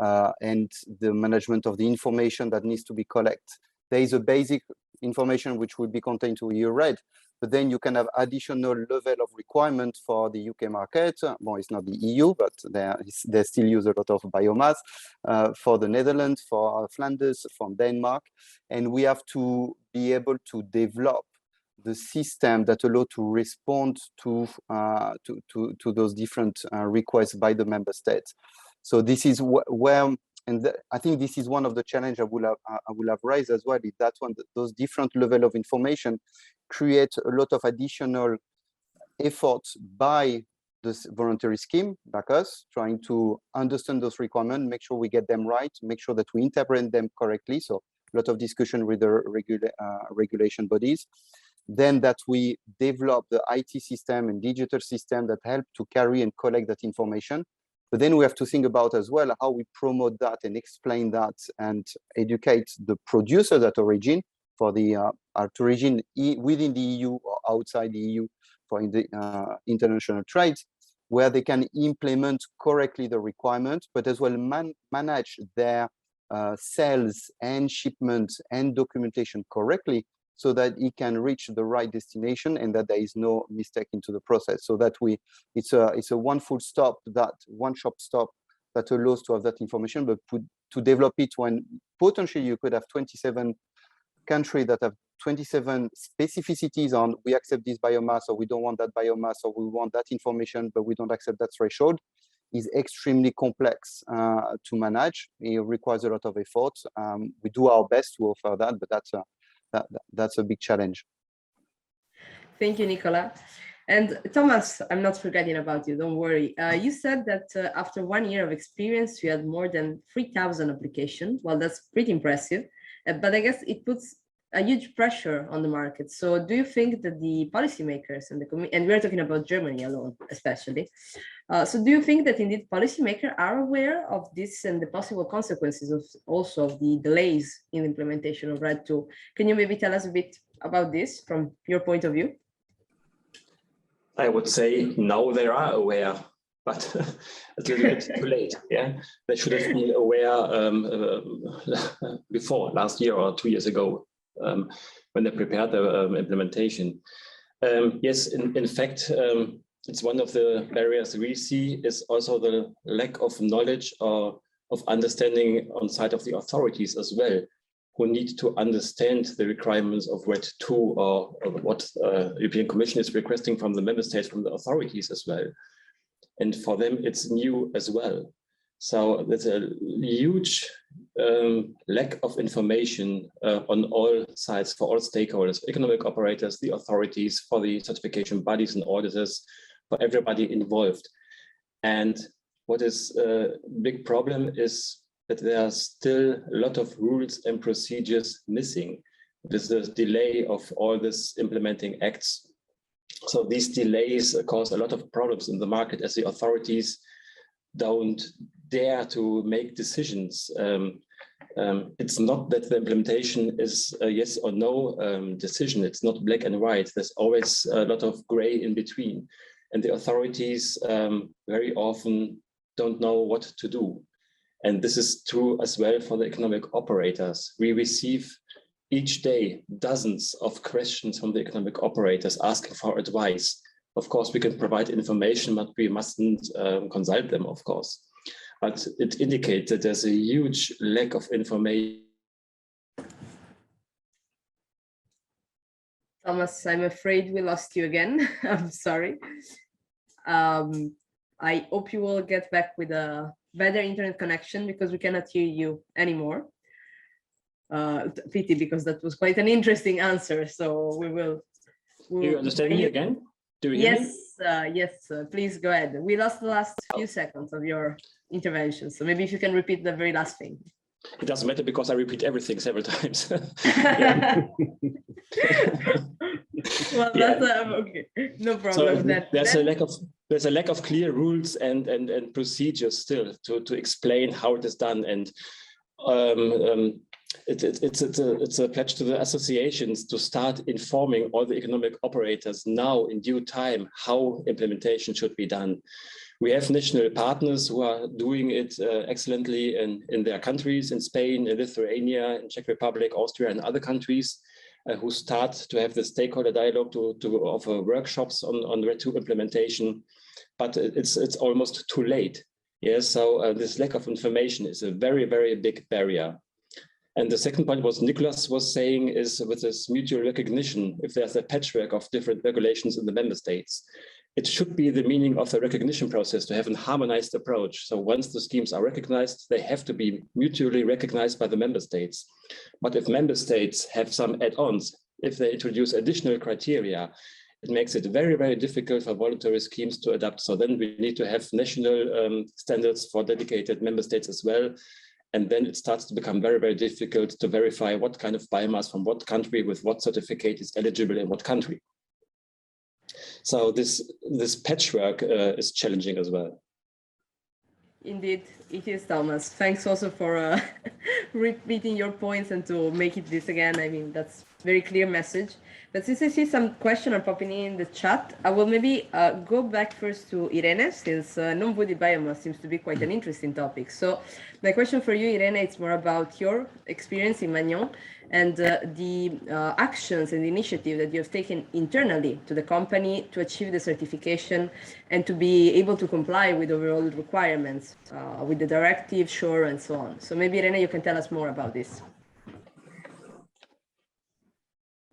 and the management of the information that needs to be collected. There is a basic information which would be contained to EU RED, but then you can have additional level of requirement for the UK market. Well, it's not the EU, but they still use a lot of biomass for the Netherlands, for Flanders, from Denmark. And we have to be able to develop the system that allow to respond to those different requests by the member states. So this is where, and I think this is one of the challenges I will have raised as well, is that those different level of information create a lot of additional efforts by this voluntary scheme, like us, trying to understand those requirements, make sure we get them right, make sure that we interpret them correctly. So a lot of discussion with the regulation bodies. Then that we develop the IT system and digital system that help to carry and collect that information. But then we have to think about as well how we promote that and explain that and educate the producers at origin for the at origin within the EU or outside the EU for the international trade, where they can implement correctly the requirements, but as well manage their sales and shipments and documentation correctly, so that it can reach the right destination and that there is no mistake into the process. So that it's a one shop stop that allows to have that information, but to develop it when potentially you could have 27 countries that have 27 specificities on we accept this biomass or we don't want that biomass or we want that information, but we don't accept that threshold, is extremely complex to manage. It requires a lot of effort. We do our best to offer that, but that's a big challenge. Thank you, Nicolas. And Thomas, I'm not forgetting about you, don't worry. You said that after 1 year of experience, you had more than 3,000 applications. Well, that's pretty impressive, but I guess it puts a huge pressure on the market. So do you think that the policymakers and we're talking about Germany alone, especially. So do you think that indeed policymakers are aware of this and the possible consequences of also of the delays in the implementation of RED II? Can you maybe tell us a bit about this from your point of view? I would say now they are aware, but it's a little bit too late. Yeah, they should have been aware before last year or 2 years ago when they prepared the implementation. Yes, in fact, it's one of the barriers we see is also the lack of knowledge or of understanding on side of the authorities as well, who need to understand the requirements of RED II or what European Commission is requesting from the member states, from the authorities as well. And for them, it's new as well. So there's a huge lack of information on all sides for all stakeholders, economic operators, the authorities, for the certification bodies and auditors, for everybody involved. And what is a big problem is that there are still a lot of rules and procedures missing. There's the delay of all these implementing acts. So these delays cause a lot of problems in the market as the authorities don't dare to make decisions. It's not that the implementation is a yes or no decision. It's not black and white. There's always a lot of gray in between. And the authorities very often don't know what to do. And this is true as well for the economic operators. We receive each day dozens of questions from the economic operators asking for advice. Of course, we can provide information, but we mustn't consult them, of course. But it indicates that there's a huge lack of information. Thomas, I'm afraid we lost you again. I'm sorry. I hope you will get back with a better internet connection because we cannot hear you anymore. Pity, because that was quite an interesting answer. So we will. Do you understand me again? Do you hear me? Yes, please go ahead. We lost the last few seconds of your intervention. So maybe if you can repeat the very last thing. It doesn't matter because I repeat everything several times. Well, that's okay. No problem. So there's a lack of clear rules and procedures still to explain how it is done, and it's a pledge to the associations to start informing all the economic operators now in due time how implementation should be done. We have national partners who are doing it excellently in their countries, in Spain, in Lithuania, in Czech Republic, Austria, and other countries who start to have the stakeholder dialogue to offer workshops on RED II implementation. But it's almost too late. Yes, so this lack of information is a very, very big barrier. And the second point, what Nicholas was saying, is with this mutual recognition, if there's a patchwork of different regulations in the member states, it should be the meaning of the recognition process to have a harmonized approach. So once the schemes are recognized, they have to be mutually recognized by the member states. But if member states have some add-ons, if they introduce additional criteria, it makes it very, very difficult for voluntary schemes to adapt. So then we need to have national standards for dedicated member states as well. And then it starts to become very, very difficult to verify what kind of biomass from what country with what certificate is eligible in what country. So this patchwork is challenging as well. Indeed, it is, Thomas. Thanks also for repeating your points and to make it this again. I mean, that's a very clear message. But since I see some questions are popping in the chat, I will maybe go back first to Irene, since non-woody biomass seems to be quite an interesting topic. So my question for you, Irene, it's more about your experience in Magnon and the actions and the initiative that you have taken internally to the company to achieve the certification and to be able to comply with overall requirements with the directive, SURE, and so on. So maybe, Irene, you can tell us more about this.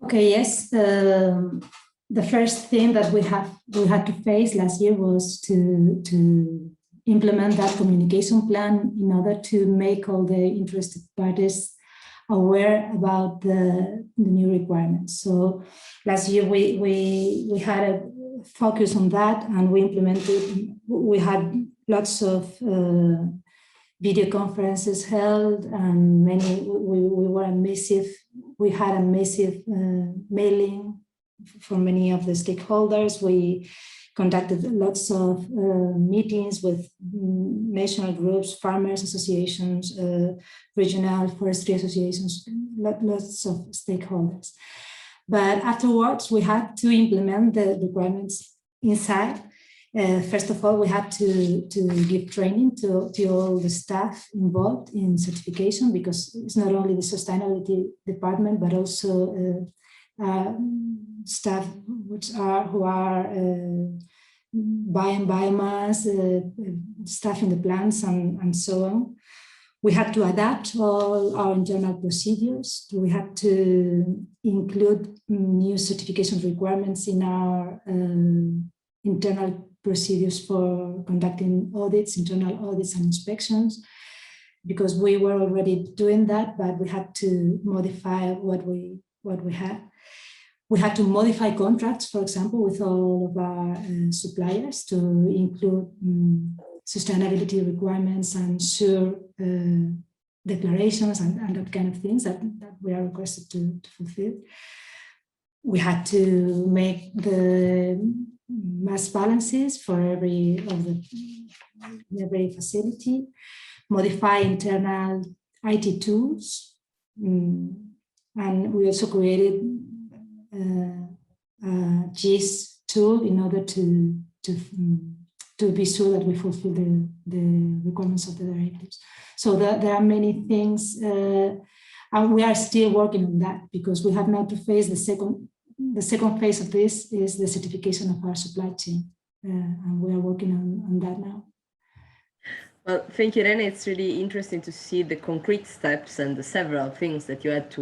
Okay, yes. The first thing that we had to face last year was to implement that communication plan in order to make all the interested parties aware about the new requirements. So last year we had a focus on that, and we had lots of video conferences held, and we had a massive mailing for many of the stakeholders. We conducted lots of meetings with national groups, farmers associations, regional forestry associations, lots of stakeholders. But afterwards, we had to implement the requirements inside. First of all, we had to give training to all the staff involved in certification, because it's not only the sustainability department, but also staff who are buying biomass, staff in the plants, and so on. We had to adapt all our internal procedures. We had to include new certification requirements in our internal procedures for conducting audits, internal audits and inspections, because we were already doing that, but we had to modify what we had. We had to modify contracts, for example, with all of our suppliers to include sustainability requirements and sure declarations and that kind of things that we are requested to fulfill. We had to make the mass balances for every facility, modify internal IT tools, and we also created a GIS tool in order to be sure that we fulfill the requirements of the directives. So there are many things, and we are still working on that because we have now to face the second phase of this is the certification of our supply chain, and we are working on that now. Well, thank you, Irene. It's really interesting to see the concrete steps and the several things that you had to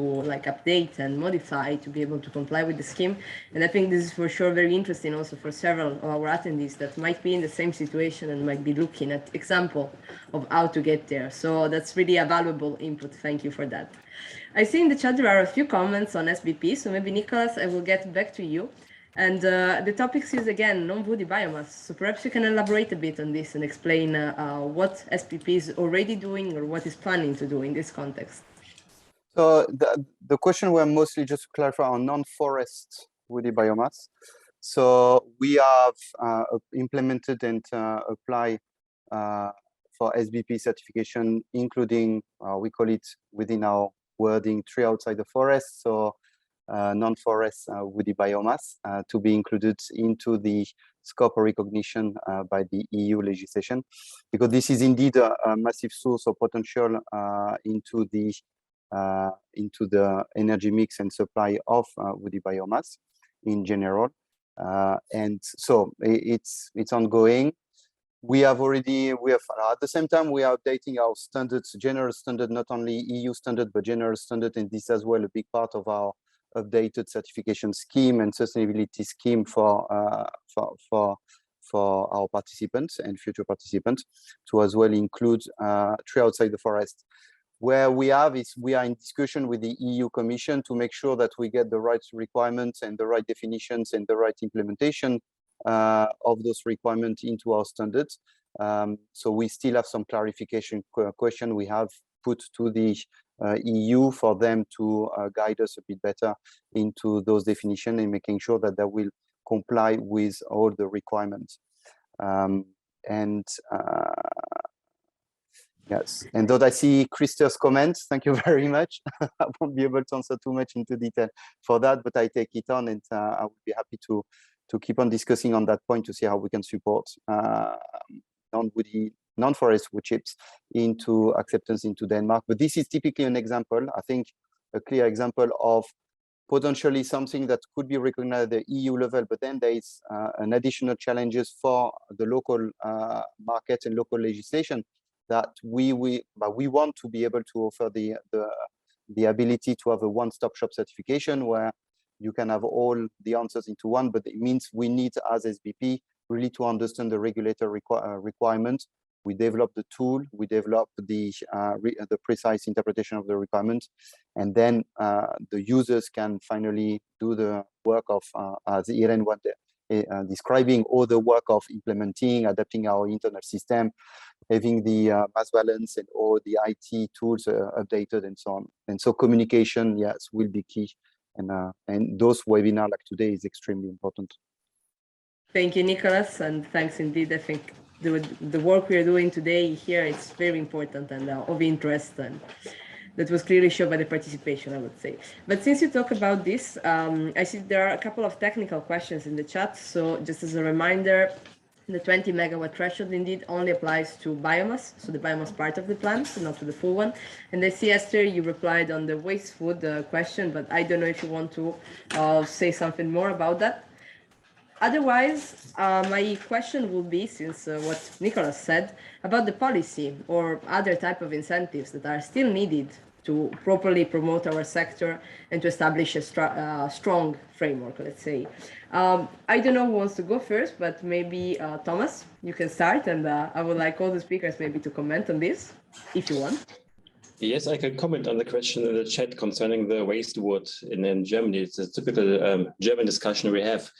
update and modify to be able to comply with the scheme. And I think this is for sure very interesting also for several of our attendees that might be in the same situation and might be looking at example of how to get there. So that's really a valuable input. Thank you for that. I see in the chat there are a few comments on SBP. So maybe Nicholas, I will get back to you. And the topic is again non-woody biomass. So perhaps you can elaborate a bit on this and explain what SPP is already doing or what is planning to do in this context. So the question were mostly just to clarify on non-forest woody biomass. So we have implemented and apply for SBP certification, including we call it within our wording tree outside the forest. So non-forest woody biomass to be included into the scope of recognition by the EU legislation, because this is indeed a massive source of potential into the energy mix and supply of woody biomass in general, and so it's ongoing. We have at the same time we are updating our standards, general standard, not only EU standard but general standard, and this as well a big part of our updated certification scheme and sustainability scheme for our participants and future participants to as well include tree outside the forest. Where we are in discussion with the EU Commission to make sure that we get the right requirements and the right definitions and the right implementation of those requirements into our standards. So we still have some clarification question we have put to the EU for them to guide us a bit better into those definitions and making sure that they will comply with all the requirements. Yes, and though I see Christopher's comments, thank you very much. I won't be able to answer too much into detail for that, but I take it on, and I would be happy to keep on discussing on that point to see how we can support non-forest wood chips into acceptance into Denmark. But this is typically an example, I think, a clear example of potentially something that could be recognized at the EU level, but then there is an additional challenges for the local market and local legislation that we want to be able to offer the ability to have a one-stop shop certification where you can have all the answers into one, but it means we need as SBP really to understand the regulator requirements. We develop the tool, we develop the precise interpretation of the requirements, and then the users can finally do the work of, as Irene was describing, all the work of implementing, adapting our internal system, having the mass balance and all the IT tools updated and so on. And so communication, yes, will be key. And those webinars like today is extremely important. Thank you, Nicholas, and thanks indeed. I think the work we are doing today here is very important and of interest, and that was clearly shown by the participation, I would say. But since you talk about this, I see there are a couple of technical questions in the chat. So just as a reminder, the 20 megawatt threshold indeed only applies to biomass, so the biomass part of the plant, so not to the full one. And I see, Esther, you replied on the waste food question, but I don't know if you want to say something more about that. Otherwise, my question will be, since what Nicholas said, about the policy or other type of incentives that are still needed to properly promote our sector and to establish a strong framework, let's say. I don't know who wants to go first, but maybe Thomas, you can start, and I would like all the speakers maybe to comment on this, if you want. Yes, I can comment on the question in the chat concerning the waste wood in Germany. It's a typical German discussion we have.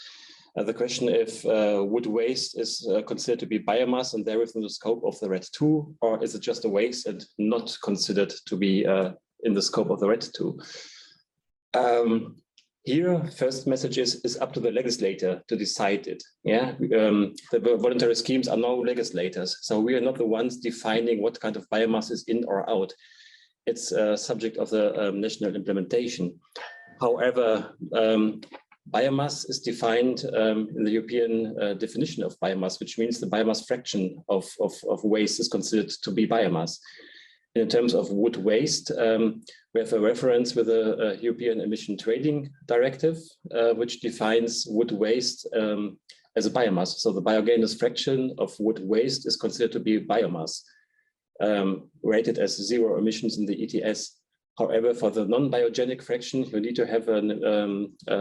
The question if wood waste is considered to be biomass and there within the scope of the RED II, or is it just a waste and not considered to be in the scope of the RED II? Here, first message is up to the legislator to decide it. Yeah, the voluntary schemes are no legislators, so we are not the ones defining what kind of biomass is in or out. It's a subject of the national implementation. However, biomass is defined in the European definition of biomass, which means the biomass fraction of waste is considered to be biomass. In terms of wood waste, we have a reference with the European Emission Trading Directive, which defines wood waste as a biomass. So the biogeneous fraction of wood waste is considered to be biomass, rated as 0 emissions in the ETS. However, for the non-biogenic fraction, you need to have an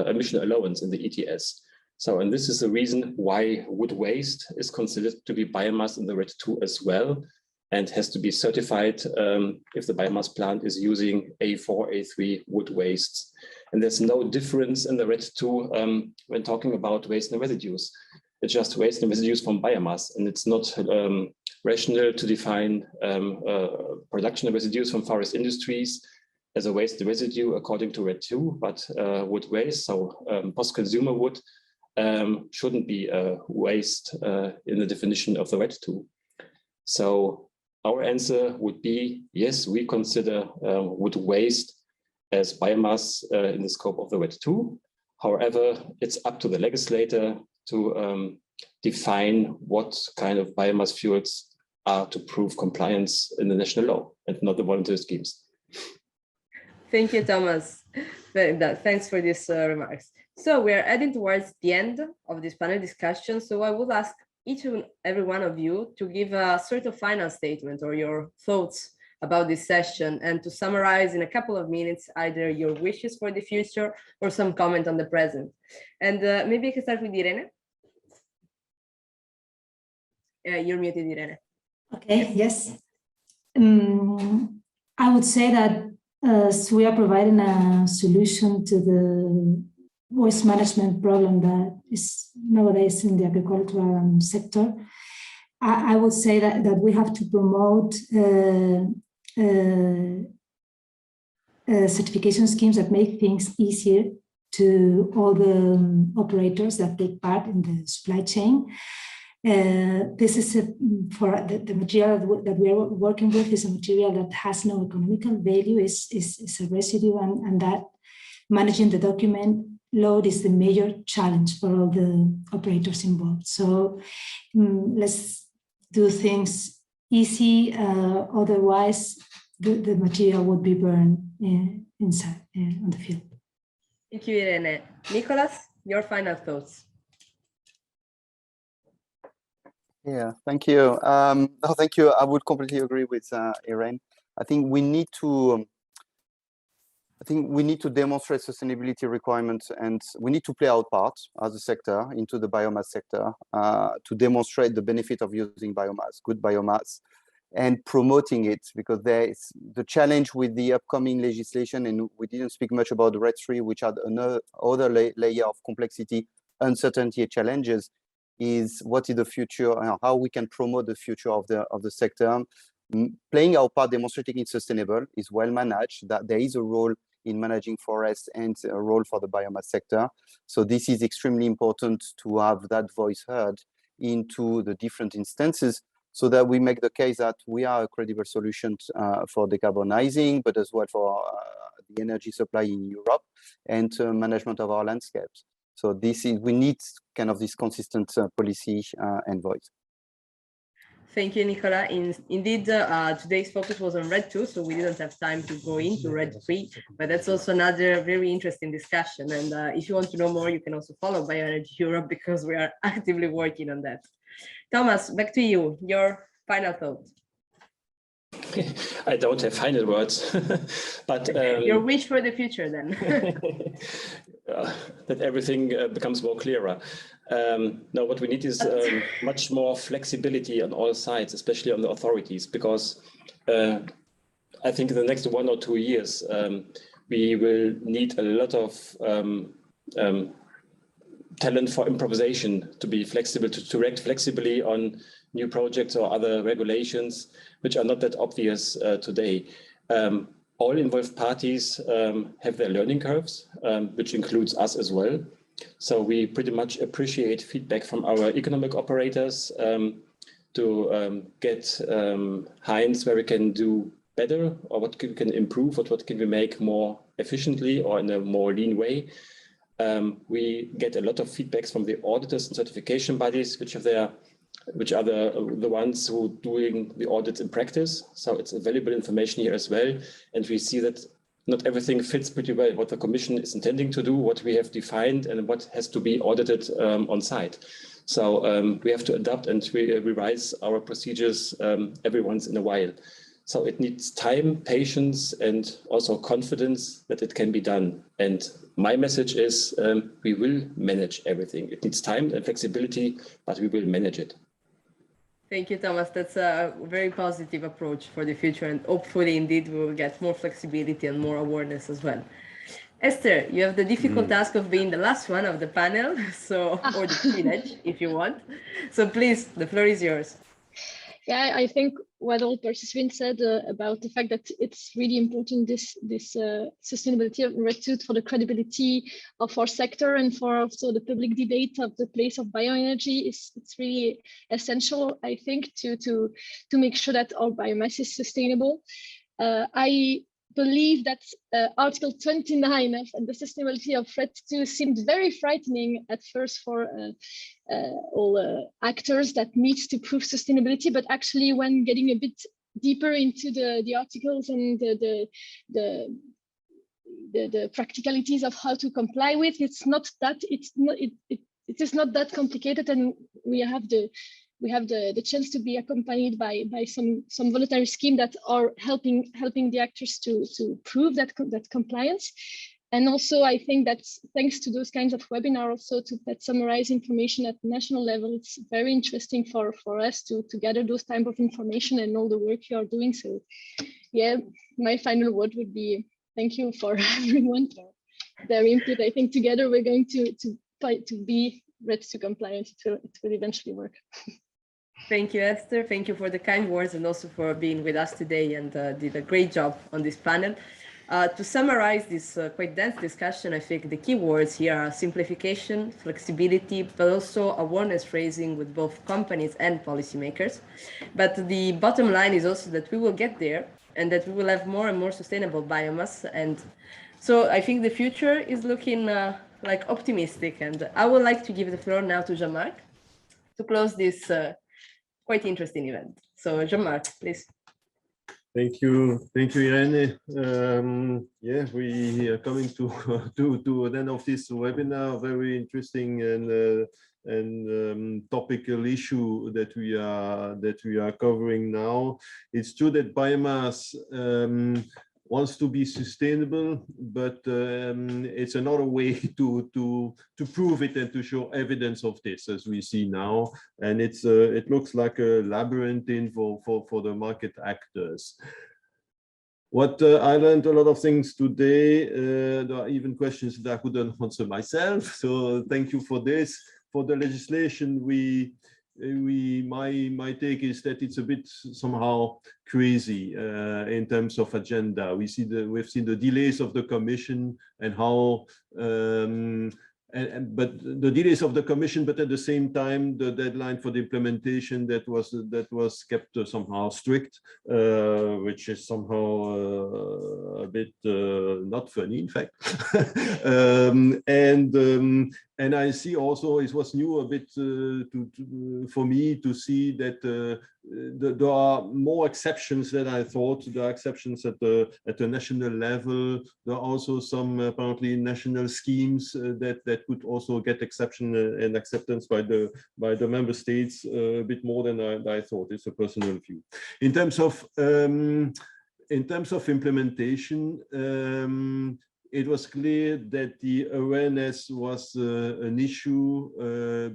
emission allowance in the ETS. So, and this is the reason why wood waste is considered to be biomass in the RED II as well, and has to be certified if the biomass plant is using A4, A3 wood wastes. And there's no difference in the RED II when talking about waste and residues. It's just waste and residues from biomass, and it's not rational to define production of residues from forest industries as a waste residue according to RED II, but wood waste, so post-consumer wood, shouldn't be a waste in the definition of the RED II. So our answer would be, yes, we consider wood waste as biomass in the scope of the RED II. However, it's up to the legislator to define what kind of biomass fuels are to prove compliance in the national law and not the voluntary schemes. Thank you, Thomas. Thanks for these remarks. So we are heading towards the end of this panel discussion. So I would ask each and every one of you to give a sort of final statement or your thoughts about this session, and to summarize in a couple of minutes either your wishes for the future or some comment on the present. And maybe I can start with Irene. You're muted, Irene. Okay, yes. I would say that so we are providing a solution to the waste management problem that is nowadays in the agricultural sector. I would say that we have to promote certification schemes that make things easier to all the operators that take part in the supply chain. This is for the material that we are working with is a material that has no economical value, is a residue, and that managing the document load is the major challenge for all the operators involved. So let's do things easy, otherwise the material would be burned inside on the field. Thank you, Irene. Nicholas, your final thoughts. Yeah, thank you. No, thank you. I would completely agree with Irene. I think we need to demonstrate sustainability requirements, and we need to play our part as a sector into the biomass sector to demonstrate the benefit of using biomass, good biomass, and promoting it, because there is the challenge with the upcoming legislation, and we didn't speak much about the RED III, which had another layer of complexity, uncertainty, challenges, is what is the future, how we can promote the future of the sector. Playing our part, demonstrating it's sustainable, is well managed, that there is a role in managing forests and a role for the biomass sector. So this is extremely important to have that voice heard into the different instances, so that we make the case that we are a credible solution for decarbonizing, but as well for the energy supply in Europe and management of our landscapes. So this is, we need kind of this consistent policy and voice. Thank you, Nicola. Indeed, today's focus was on RED II, so we didn't have time to go into RED III, but that's also another very interesting discussion. And if you want to know more, you can also follow Bioenergy Europe, because we are actively working on that. Thomas, back to you, your final thought. I don't have final words, but your wish for the future then. That everything becomes more clearer. No, what we need is much more flexibility on all sides, especially on the authorities, because I think in the next 1 or 2 years, we will need a lot of talent for improvisation, to be flexible, to react flexibly on new projects or other regulations, which are not that obvious today. All involved parties have their learning curves, which includes us as well. So we pretty much appreciate feedback from our economic operators to get hints where we can do better, or what we can improve, or what can we make more efficiently or in a more lean way. We get a lot of feedbacks from the auditors and certification bodies, which are the ones who are doing the audits in practice. So it's available information here as well. And we see that not everything fits pretty well what the Commission is intending to do, what we have defined, and what has to be audited on site. So we have to adapt and revise our procedures every once in a while. So it needs time, patience, and also confidence that it can be done. And my message is we will manage everything. It needs time and flexibility, but we will manage it. Thank you, Thomas. That's a very positive approach for the future. And hopefully, indeed, we will get more flexibility and more awareness as well. Esther, you have the difficult task of being the last one of the panel, so, or the privilege, if you want. So please, the floor is yours. Yeah, I think what all participants said about the fact that it's really important, this sustainability of REDII for the credibility of our sector and for also the public debate of the place of bioenergy it's really essential, I think, to make sure that our biomass is sustainable. I believe that Article 29 of the sustainability of REDII seemed very frightening at first for all actors that need to prove sustainability, but actually when getting a bit deeper into the articles and the practicalities of how to comply with, it is not that complicated, and we have the chance to be accompanied by some voluntary scheme that are helping the actors to prove that compliance. And also, I think that thanks to those kinds of webinars, also that summarize information at national level, it's very interesting for us to gather those type of information and all the work you are doing. So, yeah, my final word would be thank you for everyone for their input. I think together we're going to be REDII compliant. It will eventually work. Thank you, Esther. Thank you for the kind words and also for being with us today, and did a great job on this panel. To summarize this quite dense discussion, I think the key words here are simplification, flexibility, but also awareness raising with both companies and policymakers. But the bottom line is also that we will get there and that we will have more and more sustainable biomass. And so I think the future is looking like optimistic. And I would like to give the floor now to Jean-Marc to close this quite interesting event. So Jean-Marc, please. Thank you, Irene. Yeah, we are coming to an end of this webinar. Very interesting and topical issue that we are covering now. It's true that biomass wants to be sustainable, but it's another way to prove it and to show evidence of this, as we see now. And it looks like a labyrinth for the market actors. What I learned a lot of things today. There are even questions that I couldn't answer myself. So thank you for this. For the legislation, my take is that it's a bit somehow crazy in terms of agenda. We've seen the delays of the Commission and how, but the delays of the Commission, but at the same time, the deadline for the implementation that was kept somehow strict, which is somehow a bit not funny, in fact. And I see also it was new a bit for me to see that there are more exceptions than I thought. There are exceptions at the national level. There are also some apparently national schemes that could also get exception and acceptance by the member states a bit more than I thought. It's a personal view. In terms of implementation, it was clear that the awareness was an issue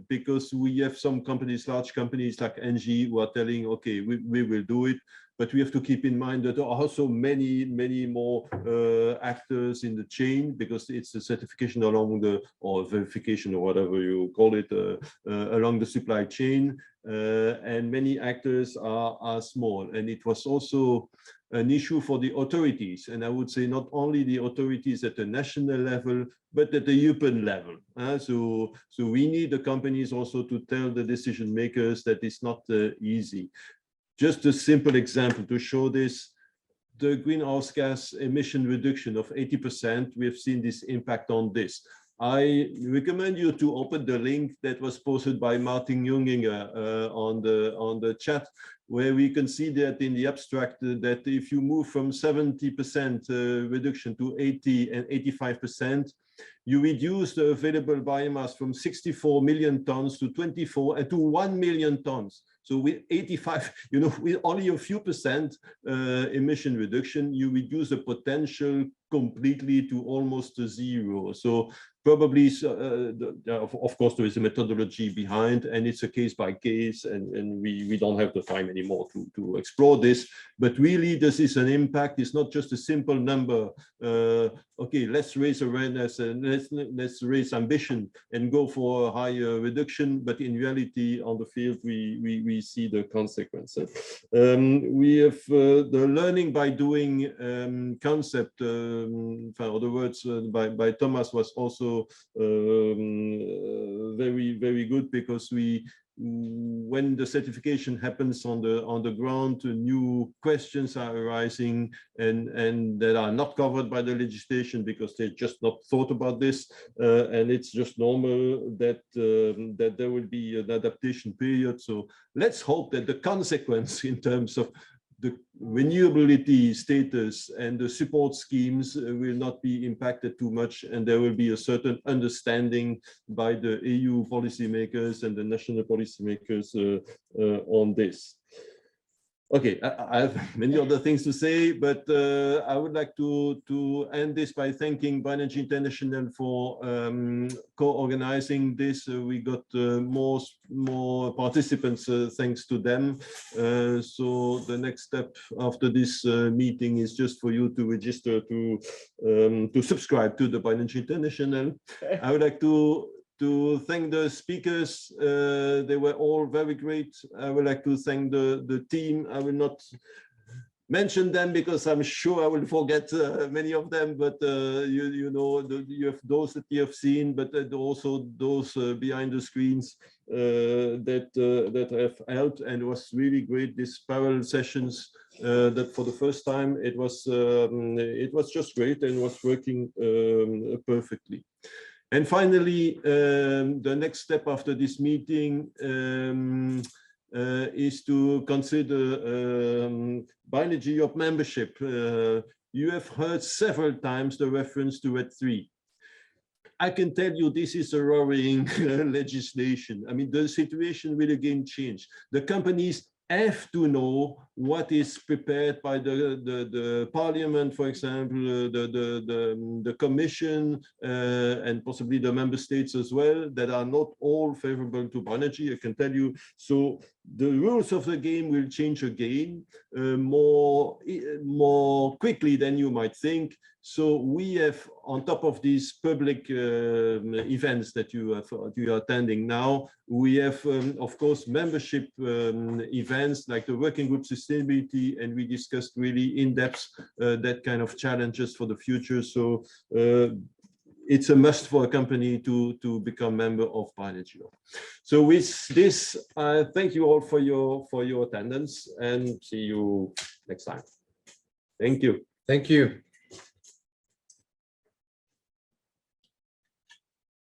because we have some companies, large companies like NG, who are telling, okay, we will do it. but we have to keep in mind that there are also many more actors in the chain, because it's a certification along the, or verification, or whatever you call it, along the supply chain, and many actors are small. And it was also an issue for the authorities, and I would say not only the authorities at the national level, but at the European level. So we need the companies also to tell the decision makers that it's not easy. Just a simple example to show this: the greenhouse gas emission reduction of 80%, we have seen this impact on this. I recommend you to open the link that was posted by Martin Junginger on the chat, where we can see that in the abstract that if you move from 70% reduction to 80 and 85%, you reduce the available biomass from 64 million tons to 24 and to 1 million tons. So with 85, with only a few percent emission reduction, you reduce the potential completely to almost zero. So probably, of course, there is a methodology behind, and it's a case by case, and we don't have the time anymore to explore this. But really, this is an impact. It's not just a simple number. Okay, let's raise awareness and let's raise ambition and go for a higher reduction. But in reality, on the field, we see the consequences. We have the learning by doing concept. In other words, by Thomas was also very good, because when the certification happens on the ground, new questions are arising and that are not covered by the legislation because they just not thought about this, and it's just normal that that there will be an adaptation period. So let's hope that the consequence in terms of the renewability status and the support schemes will not be impacted too much, and there will be a certain understanding by the EU policymakers and the national policymakers on this. Okay, I have many other things to say, but I would like to end this by thanking Bioenergy International for co-organizing this. We got more participants thanks to them. So the next step after this meeting is just for you to register to subscribe to the Bioenergy International. I would like to thank the speakers. They were all very great. I would like to thank the team. I will not mention them because I'm sure I will forget many of them, but you know, you have those that you have seen, but also those behind the screens that have helped, and it was really great, these parallel sessions that for the first time it was just great and was working perfectly. And finally, the next step after this meeting is to consider Bioenergy Europe membership. You have heard several times the reference to RED III. I can tell you this is a worrying legislation. I mean, the situation will again change. The companies have to know what is prepared by the parliament, for example, the commission, and possibly the member states as well, that are not all favorable to bioenergy, I can tell you. So the rules of the game will change again more quickly than you might think. So we have, on top of these public events that you are attending now, we have, of course, membership events like the Working Group Sustainability, and we discussed really in depth that kind of challenges for the future. So it's a must for a company to become member of Bioenergy. So with this, thank you all for your attendance, and see you next time. Thank you. Thank you.